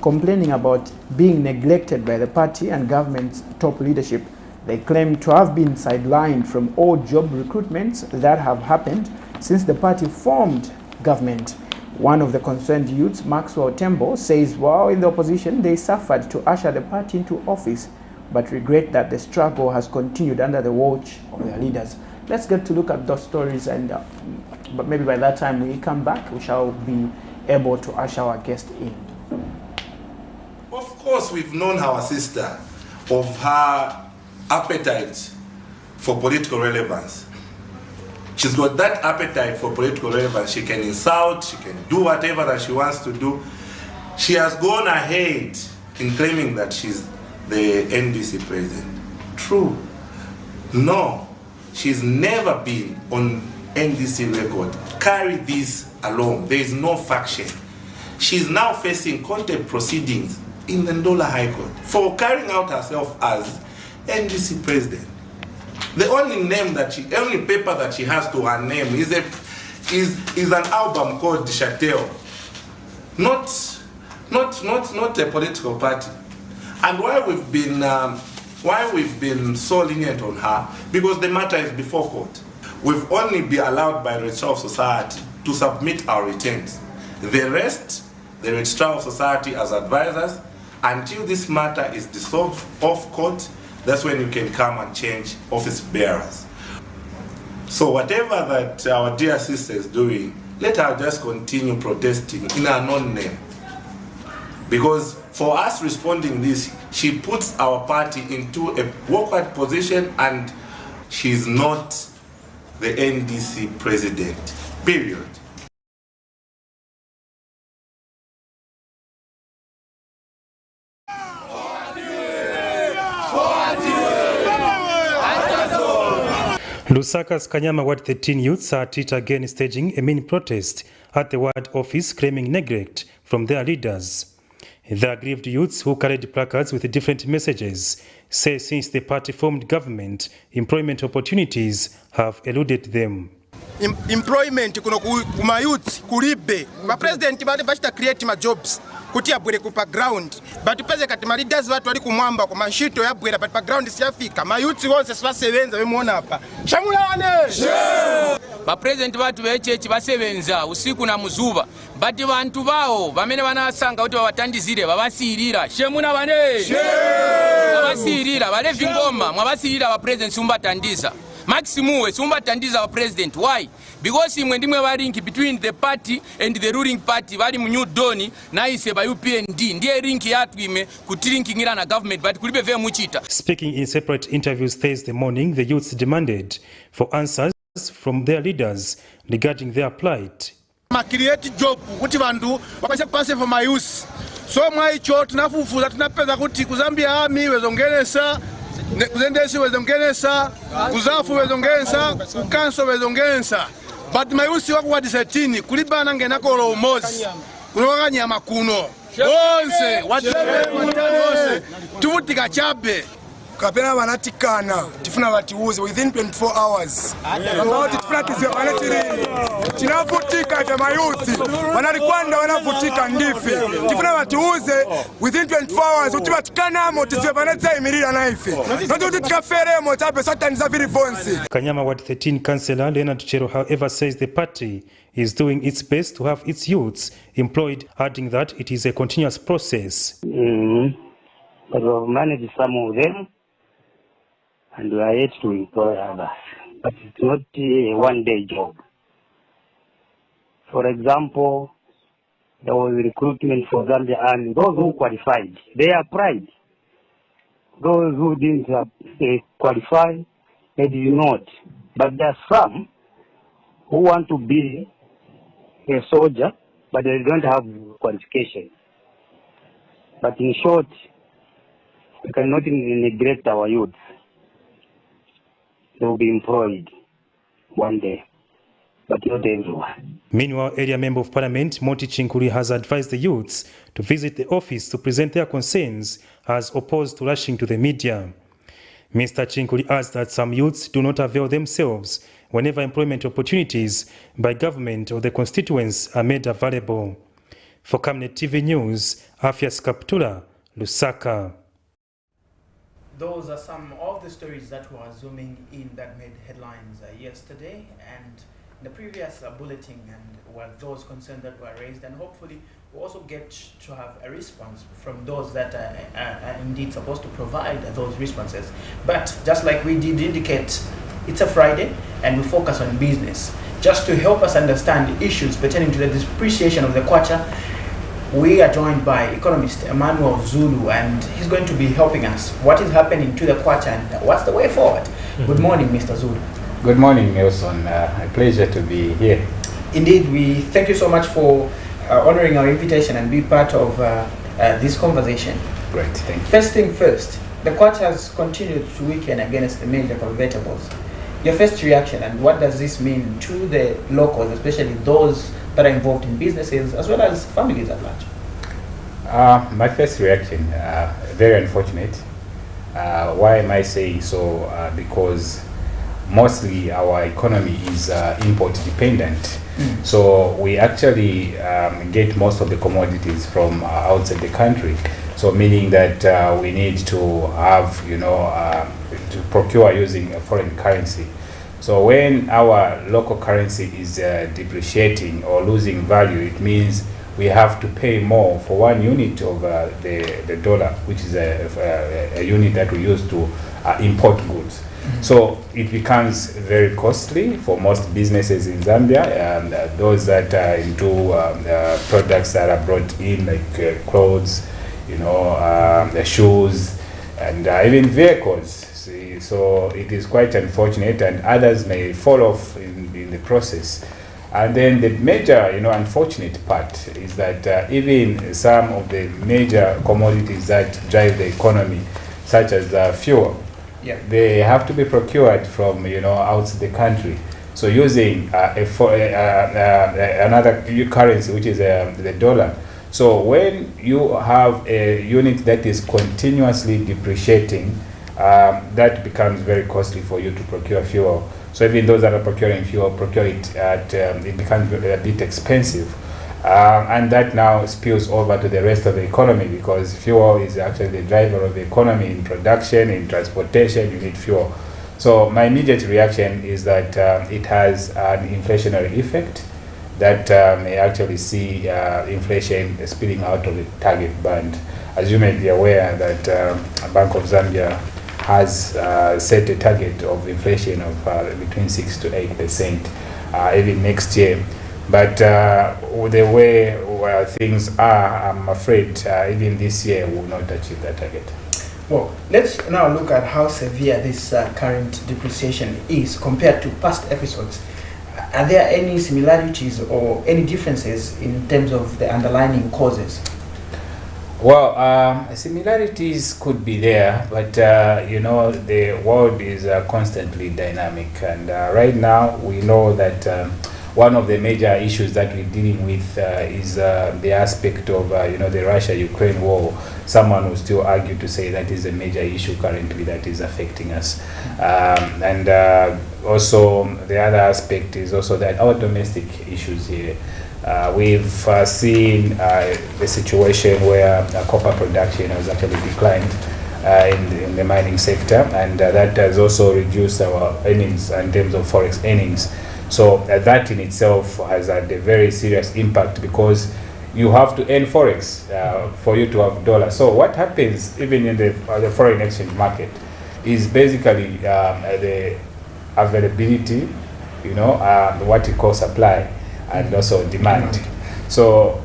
complaining about being neglected by the party and government's top leadership. They claim to have been sidelined from all job recruitments that have happened since the party formed government. One of the concerned youths, Maxwell Tembo, says while in the opposition they suffered to usher the party into office, but regret that the struggle has continued under the watch of their leaders. Let's get to look at those stories, and but maybe by that time we come back, we shall be able to usher our guest in. Of course, we've known our sister of her appetite for political relevance. She's got that appetite for political relevance. She can insult, she can do whatever that she wants to do. She has gone ahead in claiming that she's the NDC president. True. No, she's never been on NDC record. Carry this along. There is no faction. She's now facing contempt proceedings in the Ndola High Court for carrying out herself as NDC president. The only name that only paper that she has to her name is an album called Chateau, not a political party. And why we've been so lenient on her, because the matter is before court. We've only been allowed by the Registrar of Society to submit our returns. The rest, the Registrar of Society as advisors, until this matter is dissolved off court, that's when you can come and change office bearers. So whatever that our dear sister is doing, let her just continue protesting in her known name. Because for us responding this, she puts our party into a awkward position, and she's not the NDC president, period. Lusaka's Kanyama Ward 13 youths are at it again, staging a mini protest at the ward office claiming neglect from their leaders. The aggrieved youths, who carried placards with different messages, say since the party formed government, employment opportunities have eluded them. Employment kuno kuma youth kulibe ba president bali bashita create ma jobs kuti abwere ku background but peze kati ma leaders watu wali kumwamba ku mashito yabwera but background siyafika ma youth wonse sibasebenza bemuona hapa shamulane ba president watu bechechi basebenza usiku na muzuba but bantu bawo bamene banasanga kuti babatandizire babasirira shemuna bane babasirira balevi ngoma mwabasirira ba president sumbatandiza Maximuwe sumbatandiza wa president. Why? Because imwe ndimwe wa link between the party and the ruling party bali mu New Dawn na ise ba UPND ndiye link yatu ime kutilinkingira na government but kulibe ve muchita. Speaking in separate interviews Thursday morning, the youths demanded for answers from their leaders regarding their plight. Ma create job kuti bantu bakasha pass for my youth. So mwa icho tunafufuza tunapeza kuti kuzambia ami wezongelesa kuzendesi wezongelesa kuzafu wezongelesa kukanso wezongelesa but mayusi wako wa 17 kulibana ngenako lo umozi kulokanya makuno onse wonse tuvutika chabe kapena wanatikana tifuna batiuze within 24 hours about tifuna kizwe banatiri chinavutika cha mayuthi wanalikwanda wanavutika ndifi tifuna batuuze within 24 hours uti batikanamo tisiwe banadzayimirira naife notuti tikaferemo tabe sataniza vili vonse. Kanyama Ward 13 Councillor Leonard Chero, however, says the party is doing its best to have its youths employed, adding that it is a continuous process. But we have managed some of them and we are yet to employ others. But it's not a one-day job. For example, there was recruitment for Zambia Army. Those who qualified, they applied. Those who didn't qualify, they did not. But there are some who want to be a soldier, but they don't have qualifications. But in short, we cannot neglect our youth. They will be employed one day, but not everyone. Meanwhile, area Member of Parliament Moti Chinkuri has advised the youths to visit the office to present their concerns as opposed to rushing to the media. Mr. Chinkuri adds that some youths do not avail themselves whenever employment opportunities by government or the constituents are made available. For Camnet TV News, Afias Kaptula, Lusaka. Those are some of the stories that were zooming in that made headlines yesterday and in the previous bulletin, and were those concerns that were raised, and hopefully we'll also get to have a response from those that are indeed supposed to provide those responses. But just like we did indicate, it's a Friday and we focus on business. Just to help us understand issues pertaining to the depreciation of the kwacha, we are joined by economist Emmanuel Zulu, and he's going to be helping us. What is happening to the kwacha and what's the way forward? Good morning, Mr. Zulu. Good morning, Nelson. A pleasure to be here. Indeed, we thank you so much for honoring our invitation and be part of this conversation. Great, thank you. First thing first, the kwacha has continued to weaken against the major convertibles. Your first reaction, and what does this mean to the locals, especially those that are involved in businesses as well as families at large? My first reaction, very unfortunate. Why am I saying so? Because mostly our economy is import dependent. So we actually get most of the commodities from outside the country. So meaning that we need to have, to procure using a foreign currency. So when our local currency is depreciating or losing value, it means we have to pay more for 1 unit of the dollar, which is a unit that we use to import goods. So it becomes very costly for most businesses in Zambia, and those that are into products that are brought in, like clothes, the shoes, and even vehicles. So it is quite unfortunate, and others may fall off in the process. And then the major, unfortunate part is that even some of the major commodities that drive the economy, such as fuel, they have to be procured from, outside the country. So using another currency, which is the dollar. So when you have a unit that is continuously depreciating, that becomes very costly for you to procure fuel. So even those that are procuring fuel procure it at, it becomes a bit expensive. And that now spills over to the rest of the economy, because fuel is actually the driver of the economy. In production, in transportation, you need fuel. So my immediate reaction is that it has an inflationary effect that may actually see inflation spilling out of the target band. As you may be aware that Bank of Zambia has set a target of inflation of between 6 to 8% even next year. But the way things are, I'm afraid even this year we will not achieve that target. Well, let's now look at how severe this current depreciation is compared to past episodes. Are there any similarities or any differences in terms of the underlying causes? Well, similarities could be there, but the world is constantly dynamic, and right now we know that one of the major issues that we're dealing with is the aspect of the Russia-Ukraine war. Someone will still argue to say that is a major issue currently that is affecting us. And also the other aspect is also that our domestic issues here. We've seen the situation where copper production has actually declined in the mining sector, and that has also reduced our earnings in terms of forex earnings. So that in itself has had a very serious impact, because you have to earn forex for you to have dollars. So what happens even in the foreign exchange market is basically the availability, what you call supply, and also demand. So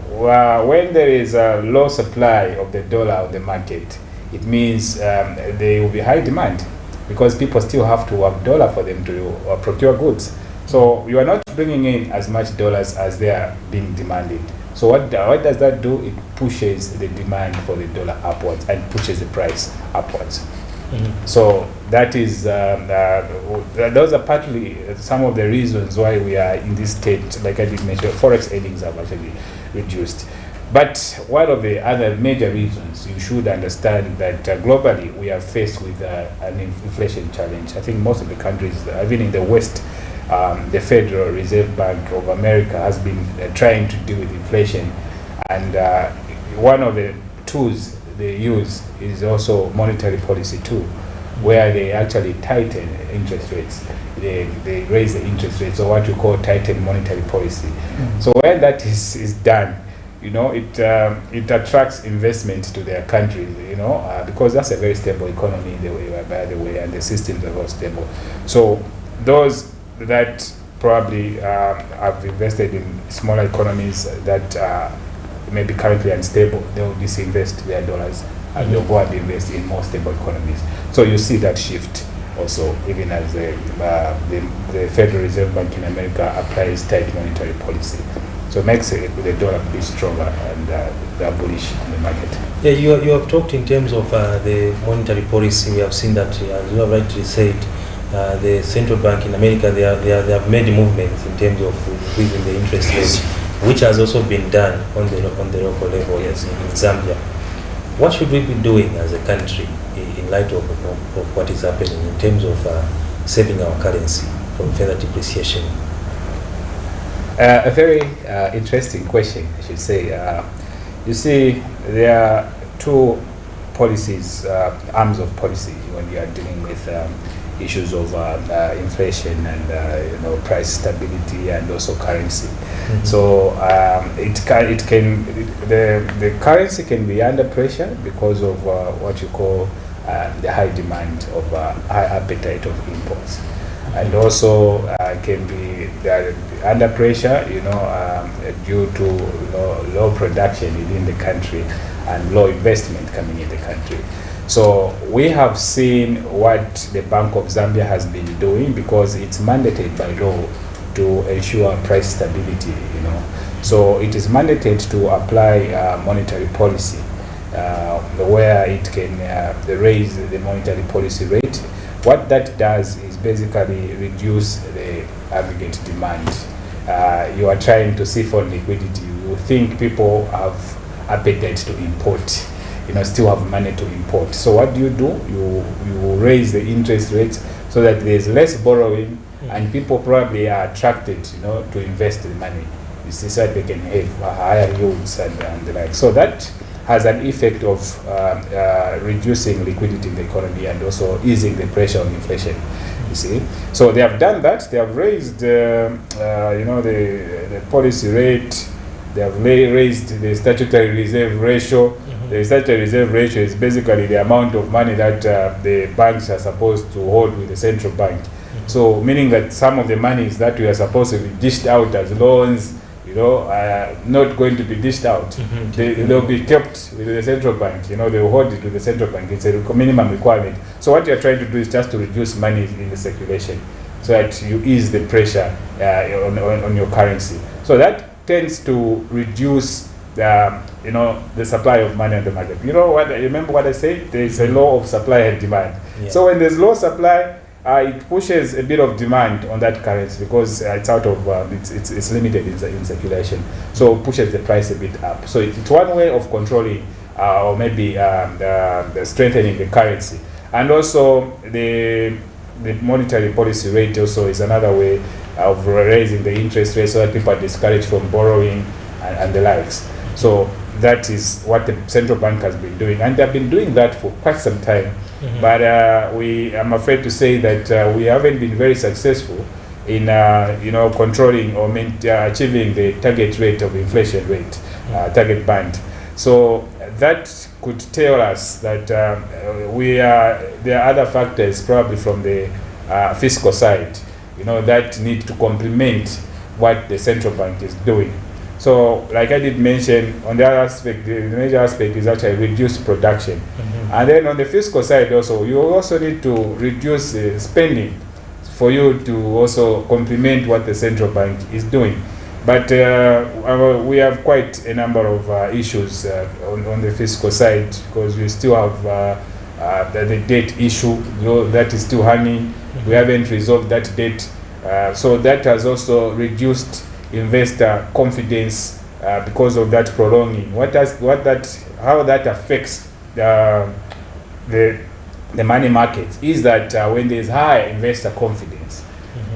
when there is a low supply of the dollar on the market, it means there will be high demand, because people still have to have dollar for them to procure goods. So you are not bringing in as much dollars as they are being demanded. So what does that do? It pushes the demand for the dollar upwards and pushes the price upwards. So that is those are partly some of the reasons why we are in this state. Like I did mention, forex earnings have actually reduced. But one of the other major reasons, you should understand that globally we are faced with an inflation challenge. I think most of the countries, even in the West, the Federal Reserve Bank of America has been trying to deal with inflation, and one of the tools they use is also monetary policy tool, where they actually tighten interest rates. They raise the interest rates, or what you call tighten monetary policy. So when that is done, it attracts investment to their country, because that's a very stable economy, by the way, and the systems are very stable. So those that probably have invested in smaller economies that may be currently unstable, they will disinvest their dollars and they'll go and invest in more stable economies. So you see that shift also, even as the Federal Reserve Bank in America applies tight monetary policy. So it makes the dollar a bit stronger, and they are bullish on the market. Yeah, you have talked in terms of the monetary policy. We have seen that, as you have rightly said, the central bank in America, they have made movements in terms of increasing the interest rate, which has also been done on the local level in Zambia. What should we be doing as a country in light of what is happening in terms of saving our currency from further depreciation? A very interesting question, I should say. You see, there are two policies, arms of policy, when you are dealing with issues of inflation and price stability and also currency. So the currency can be under pressure because of what you call the high demand of high appetite of imports, and also can be under pressure, due to low production within the country and low investment coming in the country. So we have seen what the Bank of Zambia has been doing, because it's mandated by law to ensure price stability. So it is mandated to apply monetary policy, where it can raise the monetary policy rate. What that does is basically reduce the aggregate demand. You are trying to siphon liquidity. You think people have appetite to import, still have money to import. So what do? You raise the interest rates so that there's less borrowing, and people probably are attracted, to invest the money. You see, so that they can have higher yields and the like. So that has an effect of reducing liquidity in the economy and also easing the pressure on inflation. You see, so they have done that. They have raised, the policy rate. They have raised the statutory reserve ratio. The statutory reserve ratio is basically the amount of money that the banks are supposed to hold with the central bank. So meaning that some of the monies that we are supposed to be dished out as loans, are not going to be dished out. They'll be kept with the central bank. They will hold it with the central bank. It's a minimum requirement. So what you're trying to do is just to reduce money in the circulation, so that you ease the pressure on your currency. So that tends to reduce the supply of money on the market. Remember what I said? There is a law of supply and demand. Yeah. So when there's low supply it pushes a bit of demand on that currency because it's out of it's limited in circulation, so it pushes the price a bit up. So it's one way of controlling or maybe strengthening the currency, and also the monetary policy rate also is another way of raising the interest rate so that people are discouraged from borrowing and the likes. So that is what the central bank has been doing, and they've been doing that for quite some time. But I'm afraid to say that we haven't been very successful in controlling or achieving the target rate of inflation rate, target band. So that could tell us that there are other factors probably from the fiscal side, that need to complement what the central bank is doing. So, like I did mention, on the other aspect, the major aspect is actually reduced production. And then on the fiscal side also, you also need to reduce spending for you to also complement what the central bank is doing. But we have quite a number of issues on the fiscal side, because we still have the debt issue, that is still hanging. We haven't resolved that debt. So that has also reduced investor confidence because of that prolonging. How that affects the money market is that when there's high investor confidence,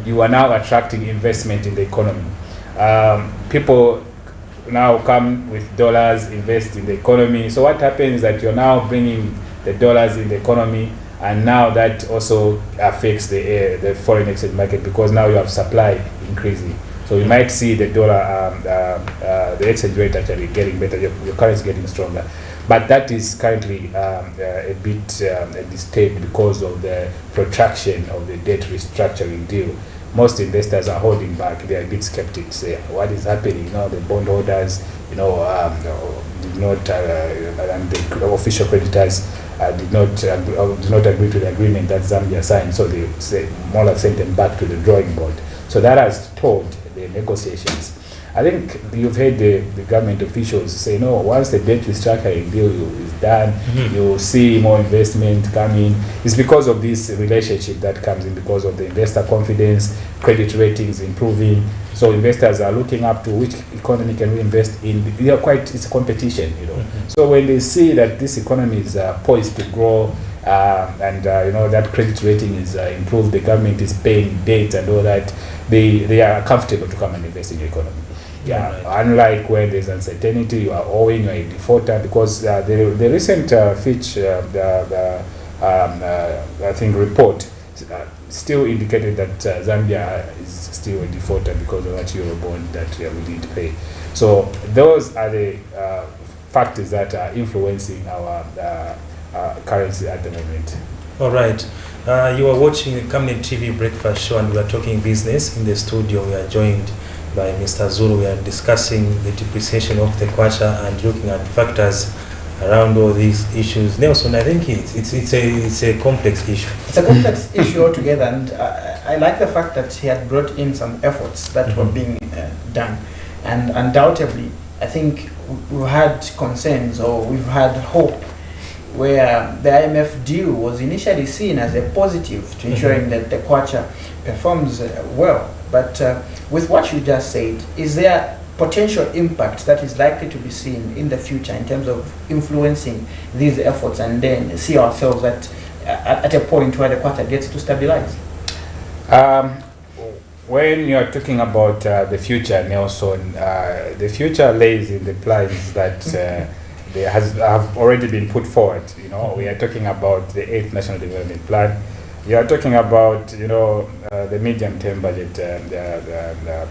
you are now attracting investment in the economy. People now come with dollars, invest in the economy. So what happens is that you're now bringing the dollars in the economy, and now that also affects the foreign exchange market, because now you have supply increasing. So you might see the dollar, the exchange rate actually getting better, your currency getting stronger. But that is currently a bit disturbed because of the protraction of the debt restructuring deal. Most investors are holding back. They are a bit skeptics. What is happening? The bondholders, did not, and the official creditors did not agree to the agreement that Zambia signed. So they more like sent them back to the drawing board. So that has stalled the negotiations. I think you've heard the government officials say, no, once the debt restructuring deal is done, you'll see more investment coming. It's because of this relationship that comes in, because of the investor confidence, credit ratings improving. So investors are looking up to which economy can we invest in. It's a competition, So when they see that this economy is poised to grow, and that credit rating is improved, the government is paying debt and all that, they are comfortable to come and invest in the economy. Unlike when there's uncertainty, you are owing, you are a defaulter, because the recent Fitch I think report still indicated that Zambia is still a defaulter because of that Eurobond that we didn't pay. So those are the factors that are influencing our currency at the moment. All right. You are watching the Camnet TV Breakfast Show, and we are talking business. In the studio, we are joined by Mr. Zulu. We are discussing the depreciation of the kwacha and looking at factors around all these issues. Nelson, I think it's a complex issue. It's a complex issue altogether, and I like the fact that he had brought in some efforts that were being done. And undoubtedly, I think we've had concerns, or we've had hope, where the IMF deal was initially seen as a positive to ensuring that the kwacha performs well. But with what you just said, is there potential impact that is likely to be seen in the future in terms of influencing these efforts, and then see ourselves at a point where the kwacha gets to stabilize? When you are talking about the future, Nelson, the future lays in the plans that have already been put forward. We are talking about the 8th National Development Plan. You are talking about, the medium-term budget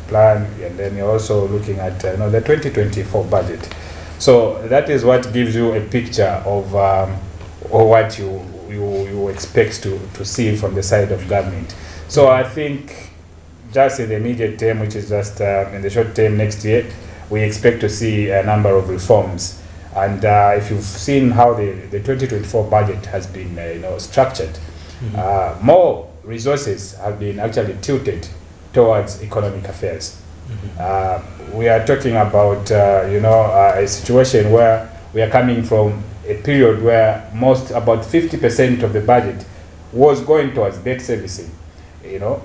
plan, and then you're also looking at, the 2024 budget. So that is what gives you a picture of what you expect to see from the side of government. So I think just in the immediate term, which is just in the short term next year, we expect to see a number of reforms. And if you've seen how the 2024 budget has been structured, more resources have been actually tilted towards economic affairs. We are talking about a situation where we are coming from a period where about 50% of the budget was going towards debt servicing.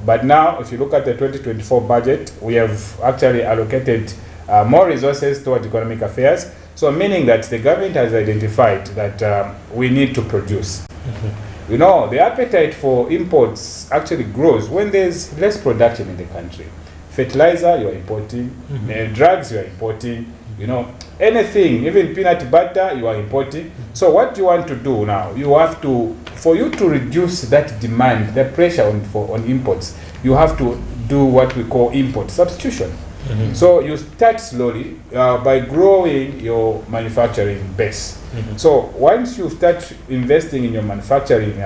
But now, if you look at the 2024 budget, we have actually allocated more resources toward economic affairs. So meaning that the government has identified that we need to produce. The appetite for imports actually grows when there's less production in the country. Fertilizer, you are importing. Drugs, you are importing. Anything, even peanut butter, you are importing. So what you want to do now, you have to, for you to reduce that demand, the pressure on imports, you have to do what we call import substitution. So you start slowly by growing your manufacturing base. So once you start investing in your manufacturing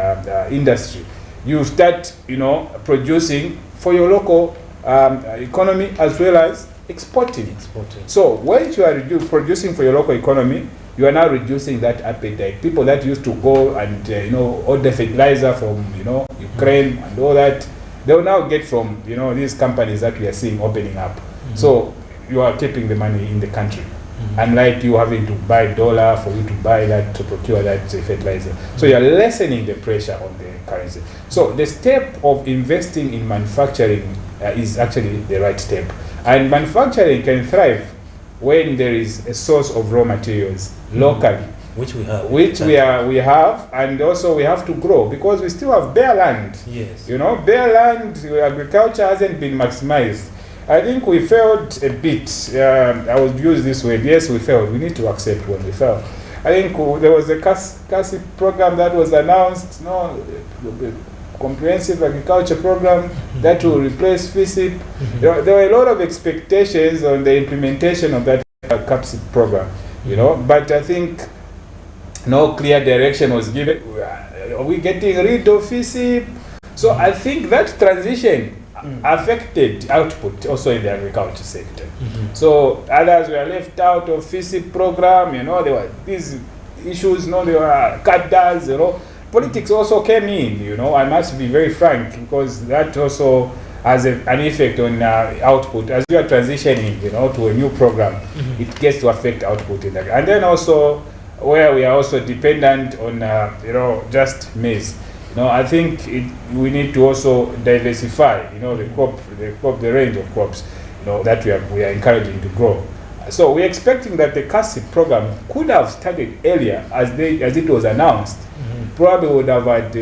industry, you start, producing for your local economy as well as exporting. So once you are producing for your local economy, you are now reducing that appetite. People that used to go and order fertilizer from Ukraine and all that, they will now get from these companies that we are seeing opening up. So you are keeping the money in the country, unlike you having to buy dollar for you to buy that, to procure that fertilizer. So you are lessening the pressure on the currency. So the step of investing in manufacturing is actually the right step. And manufacturing can thrive when there is a source of raw materials locally, which we have, we have, and also we have to grow because we still have bare land. Yes, bare land. Agriculture hasn't been maximized. I think we failed a bit. I would use this word. Yes, we failed. We need to accept when we failed. I think there was a CASI program that was announced. Comprehensive agriculture program that will replace FISIP. There were a lot of expectations on the implementation of that CAPSIP program, but I think no clear direction was given. Are we getting rid of FISIP? So I think that transition affected output also in the agriculture sector. So others were left out of FISIP program, there were these issues, there were cutters, Politics also came in, I must be very frank, because that also has an effect on output. As you are transitioning, to a new program, it gets to affect output in that. And then also, where we are also dependent on, just maize. I think we need to also diversify, the range of crops, that we are encouraging to grow. So we're expecting that the CASI program could have started earlier as it was announced. Probably would have had,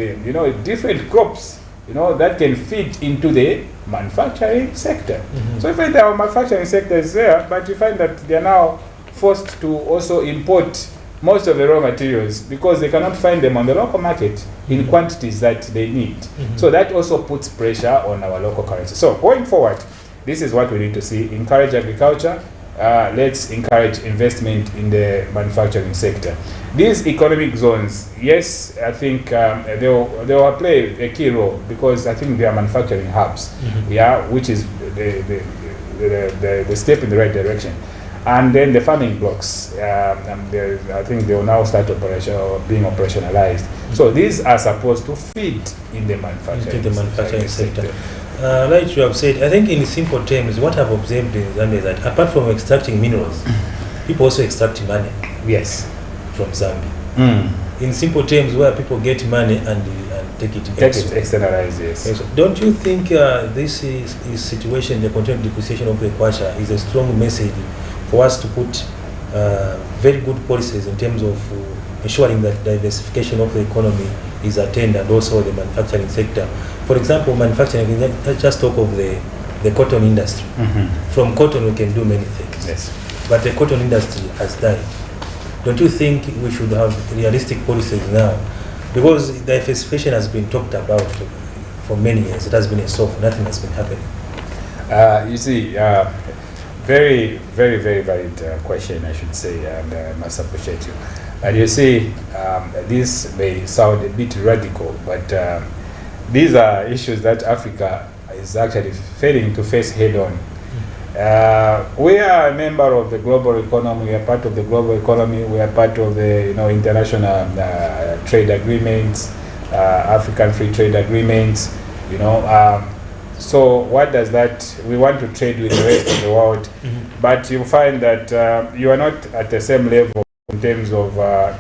different crops, that can fit into the manufacturing sector. So if our manufacturing sector is there, but you find that they are now forced to also import most of the raw materials because they cannot find them on the local market in quantities that they need. So that also puts pressure on our local currency. So going forward, this is what we need to see. Encourage agriculture. Let's encourage investment in the manufacturing sector. These economic zones, yes, I think they will play a key role because I think they are manufacturing hubs, which is the step in the right direction. And then the farming blocks, I think they will now start being operationalized. So these are supposed to feed in the manufacturing sector. Like you have said, I think in simple terms, what I've observed in Zambia is that apart from extracting minerals, people also extract money. Yes. From Zambia. In simple terms, where people get money and take it externalize, yes. Don't you think this is situation, the continued depreciation of the kwacha, is a strong message for us to put very good policies in terms of ensuring that diversification of the economy is attained and also the manufacturing sector? For example, manufacturing, let's just talk of the cotton industry. From cotton we can do many things. Yes. But the cotton industry has died. Don't you think we should have realistic policies now? Because diversification has been talked about for many years. It has been a soft, nothing has been happening. You see, very, very, very valid question, I should say, and I must appreciate you. And you see, this may sound a bit radical, but these are issues that Africa is actually failing to face head on. We are a member of the global economy. We are part of the global economy. We are part of the international trade agreements, African free trade agreements. So what does that? We want to trade with the rest of the world, but you find that you are not at the same level in terms of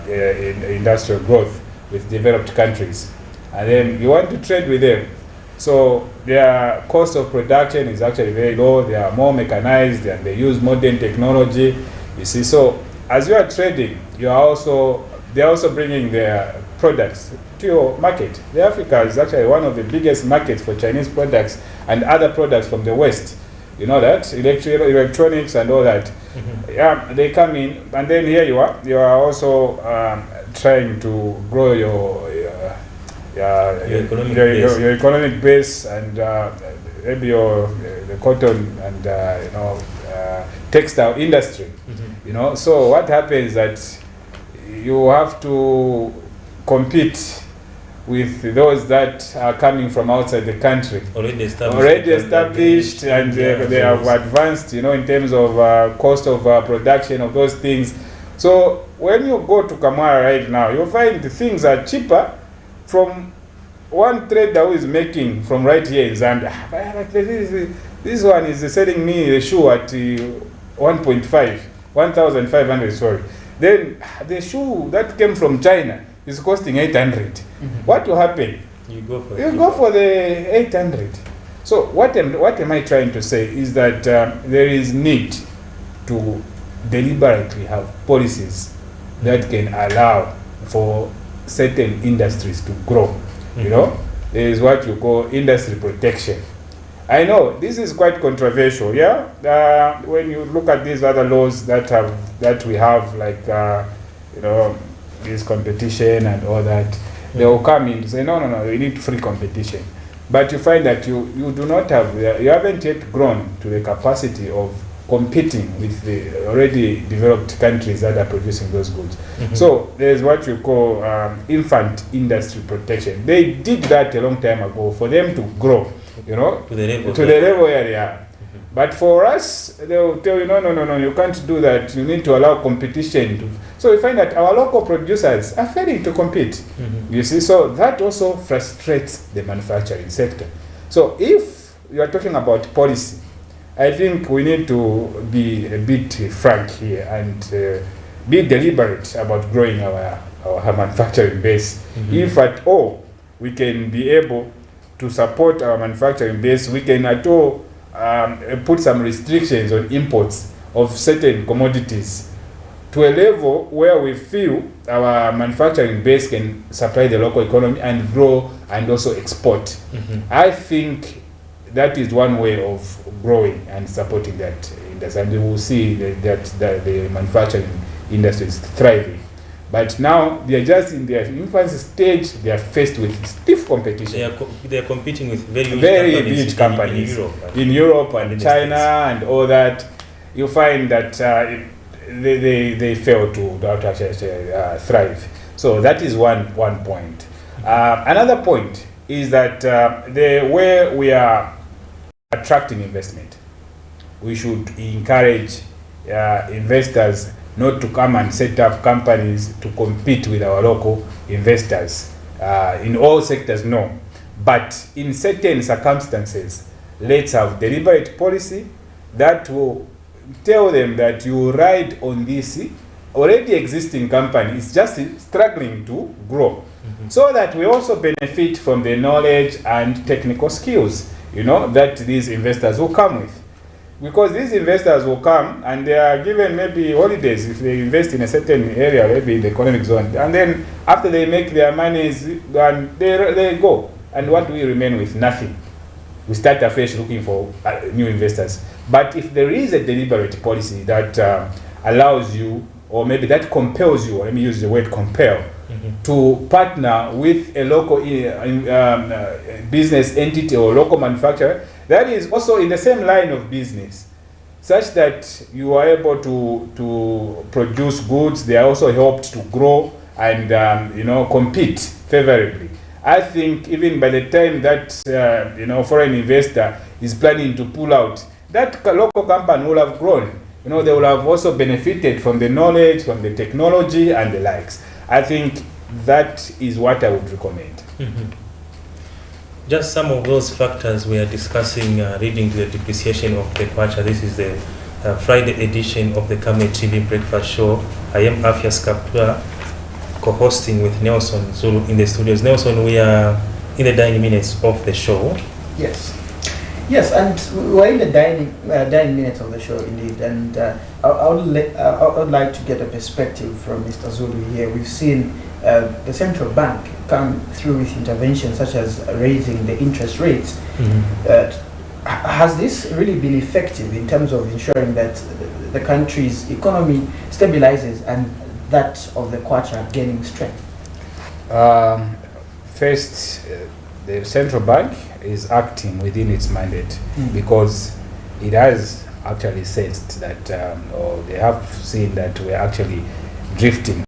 industrial growth with developed countries. and then you want to trade with them. So their cost of production is actually very low. They are more mechanized and they use modern technology. You see, so as you are trading, they are also bringing their products to your market. Africa is actually one of the biggest markets for Chinese products and other products from the West. You know that, electronics and all that. Yeah, they come in, and then here you are also trying to grow your economic base and maybe the cotton and textile industry. You know, so what happens that you have to compete with those that are coming from outside the country, already established, and they have advanced, you know, in terms of cost of production of those things. So when you go to Kamara right now, you'll find the things are cheaper from one trader who is making from right here in Zambia. This one is selling me a shoe at 1,500, sorry. Then the shoe that came from China is costing 800. What will happen? You go for the 800. So what am I trying to say is that there is need to deliberately have policies that can allow for certain industries to grow. You know, there is what you call industry protection. I know this is quite controversial, yeah. When you look at these other laws that we have, like you know, this competition and all that, they will come in and say no, we need free competition. But you find that you do not have, you haven't yet grown to the capacity of competing with the already developed countries that are producing those goods. So there's what you call infant industry protection. They did that a long time ago for them to grow, you know, to the level where they are. But for us, they will tell you, no, you can't do that. You need to allow competition. So we find that our local producers are failing to compete. You see, so that also frustrates the manufacturing sector. So if you are talking about policy, I think we need to be a bit frank here and be deliberate about growing our manufacturing base. If at all we can be able to support our manufacturing base, we can at all put some restrictions on imports of certain commodities to a level where we feel our manufacturing base can supply the local economy and grow and also export. I think that is one way of growing and supporting that industry, and we will see that the manufacturing industry is thriving. But now they are just in their infancy stage. They are faced with stiff competition. They are competing with very huge companies in Europe and China and all that. You find that they fail to actually thrive. So that is one point. Another point is that the way we are attracting investment, we should encourage investors not to come and set up companies to compete with our local investors. In all sectors, no. But in certain circumstances, let's have deliberate policy that will tell them that you ride on this already existing company. It's just struggling to grow. So that we also benefit from the knowledge and technical skills, you know, that these investors will come with. Because these investors will come and they are given maybe holidays if they invest in a certain area, maybe in the economic zone. And then after they make their monies, and they go. And what do we remain with? Nothing. We start afresh looking for new investors. But if there is a deliberate policy that allows you, or maybe that compels you, let me use the word compel, to partner with a local business entity or local manufacturer that is also in the same line of business, such that you are able to produce goods, they are also helped to grow and compete favorably. I think even by the time that foreign investor is planning to pull out, that local company will have grown. They will have also benefited from the knowledge, from the technology and the likes. I think that is what I would recommend. Just some of those factors we are discussing leading to the depreciation of the kwacha. This is the Friday edition of the Camnet TV Breakfast Show. I am Afias Kapua, co-hosting with Nelson Zulu in the studios. Nelson, we are in the dying minutes of the show. Yes. Yes, and we're in the dying minutes of the show indeed, and I would like to get a perspective from Mr. Zulu here. We've seen the central bank come through with interventions such as raising the interest rates. Has this really been effective in terms of ensuring that the country's economy stabilizes and that of the Kwacha gaining strength? First, the central bank is acting within its mandate because it has actually sensed that, or they have seen that we're actually drifting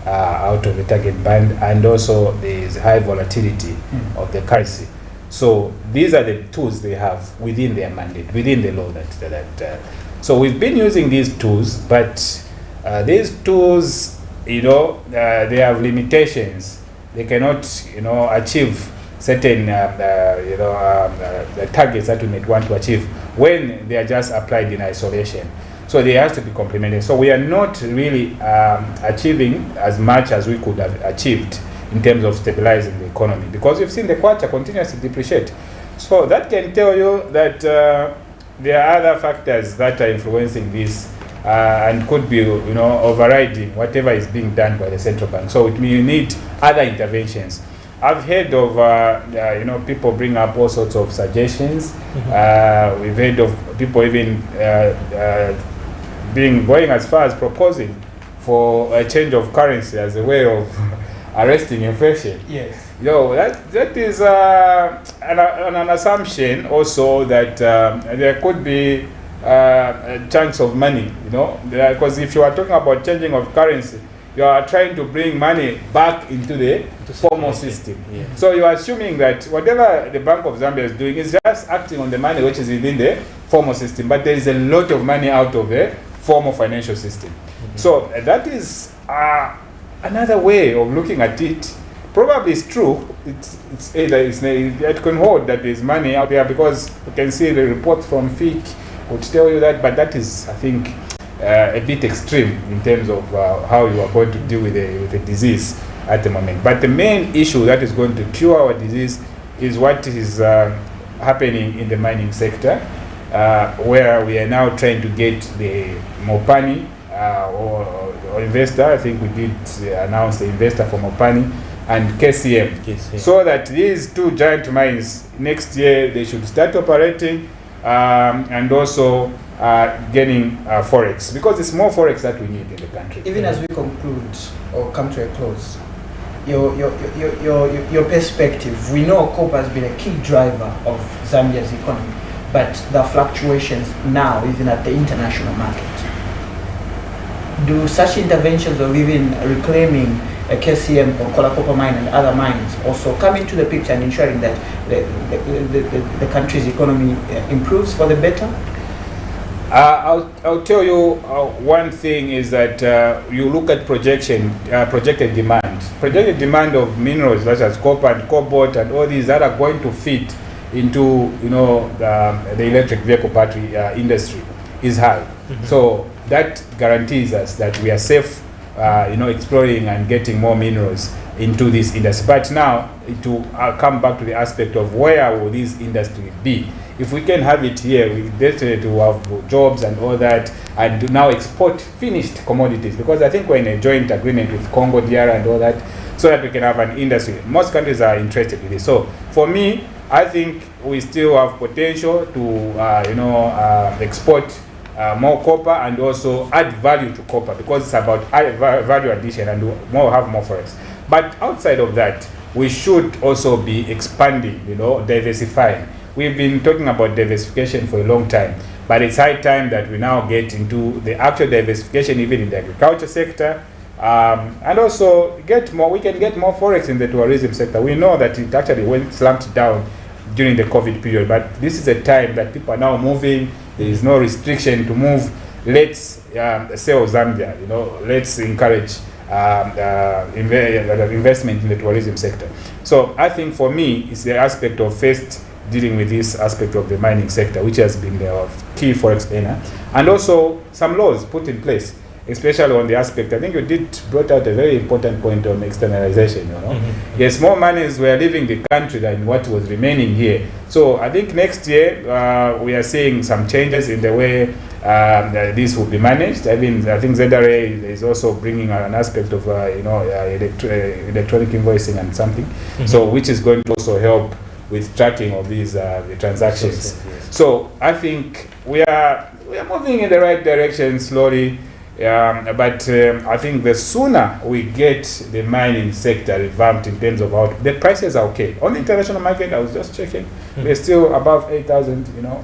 out of the target band, and also there is high volatility of the currency. So these are the tools they have within their mandate, within the law so we've been using these tools, but these tools, they have limitations. They cannot, achieve certain, the targets that we might want to achieve when they are just applied in isolation. So they have to be complemented. So we are not really achieving as much as we could have achieved in terms of stabilizing the economy, because we've seen the Kwacha continuously depreciate. So that can tell you that there are other factors that are influencing this and could be, overriding whatever is being done by the central bank. So you need other interventions. I've heard of, people bring up all sorts of suggestions. We've heard of people even going as far as proposing for a change of currency as a way of arresting inflation. Yes. That is an assumption also that there could be chunks of money, because if you are talking about changing of currency, you are trying to bring money back into the formal system. Yeah. So you are assuming that whatever the Bank of Zambia is doing is just acting on the money which is within the formal system, but there is a lot of money out of the formal financial system. So that is another way of looking at it. Probably it's true. It can hold that there is money out there, because you can see the reports from FIC would tell you that, but that is, I think, a bit extreme in terms of how you are going to deal with the disease at the moment. But the main issue that is going to cure our disease is what is happening in the mining sector, where we are now trying to get the Mopani or investor. I think we did announce the investor for Mopani and KCM. So that these two giant mines next year they should start operating, and also gaining forex, because it's more forex that we need in the country. Even as we conclude or come to a close, your perspective, we know copper has been a key driver of Zambia's economy, but the fluctuations now even at the international market. Do such interventions of even reclaiming a KCM or Kola copper mine and other mines also come into the picture and ensuring that the country's economy improves for the better? I'll tell you one thing is that you look at projected demand. Projected demand of minerals such as copper and cobalt and all these that are going to fit into the electric vehicle battery industry is high. So that guarantees us that we are safe, exploring and getting more minerals into this industry. But now to come back to the aspect of where will this industry be? If we can have it here, we definitely will have jobs and all that, and to now export finished commodities, because I think we're in a joint agreement with Congo DR and all that, so that we can have an industry. Most countries are interested in this. So for me, I think we still have potential to export more copper and also add value to copper, because it's about value addition and have more forex. But outside of that, we should also be expanding, diversifying. We've been talking about diversification for a long time, but it's high time that we now get into the actual diversification even in the agriculture sector, and also we can get more forex in the tourism sector. We know that it actually slumped down during the COVID period, but this is a time that people are now moving. There is no restriction to move. Let's sell Zambia, let's encourage investment in the tourism sector. So I think for me, it's the aspect of first dealing with this aspect of the mining sector, which has been the key forex earner, and also some laws put in place. especially on the aspect, I think you brought out a very important point on externalization, you know. Yes, more monies were leaving the country than what was remaining here. So I think next year we are seeing some changes in the way this will be managed. I think ZRA is also bringing an aspect of electronic invoicing and something, so which is going to also help with tracking of these the transactions. So I think we are moving in the right direction slowly. But I think the sooner we get the mining sector revamped in terms of how the prices are okay. On the international market, I was just checking, we're still above 8,000, you know,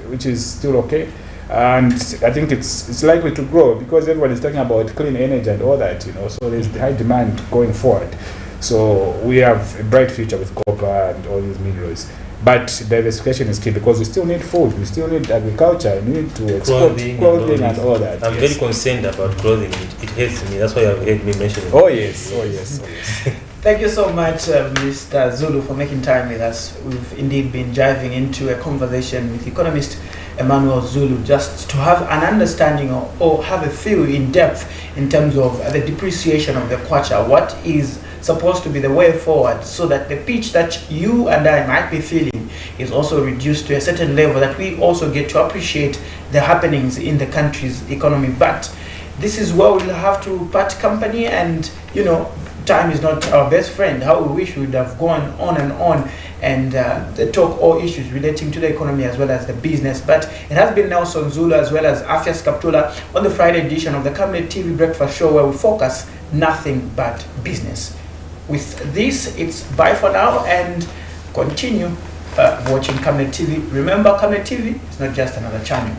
which is still okay. And I think it's likely to grow because everyone is talking about clean energy and all that, you know, so there's high demand going forward. So we have a bright future with copper and all these minerals. But diversification is key because we still need food, we still need agriculture, we need to export clothing and all that. I'm very concerned about clothing. It hurts me. That's why you've heard me mention it. Oh yes, oh yes, oh yes. Thank you so much, Mr. Zulu, for making time with us. We've indeed been diving into a conversation with economist Emmanuel Zulu just to have an understanding or have a feel in depth in terms of the depreciation of the kwacha. What is supposed to be the way forward so that the pitch that you and I might be feeling is also reduced to a certain level that we also get to appreciate the happenings in the country's economy. But this is where we'll have to part company, and you know, time is not our best friend. How we wish we would have gone on and talk all issues relating to the economy as well as the business. But it has been Nelson Zulu as well as Afias Kaptula on the Friday edition of the Camnet TV Breakfast Show, where we focus nothing but business. With this, it's bye for now, and continue watching Camnet TV. Remember, Camnet TV is not just another channel.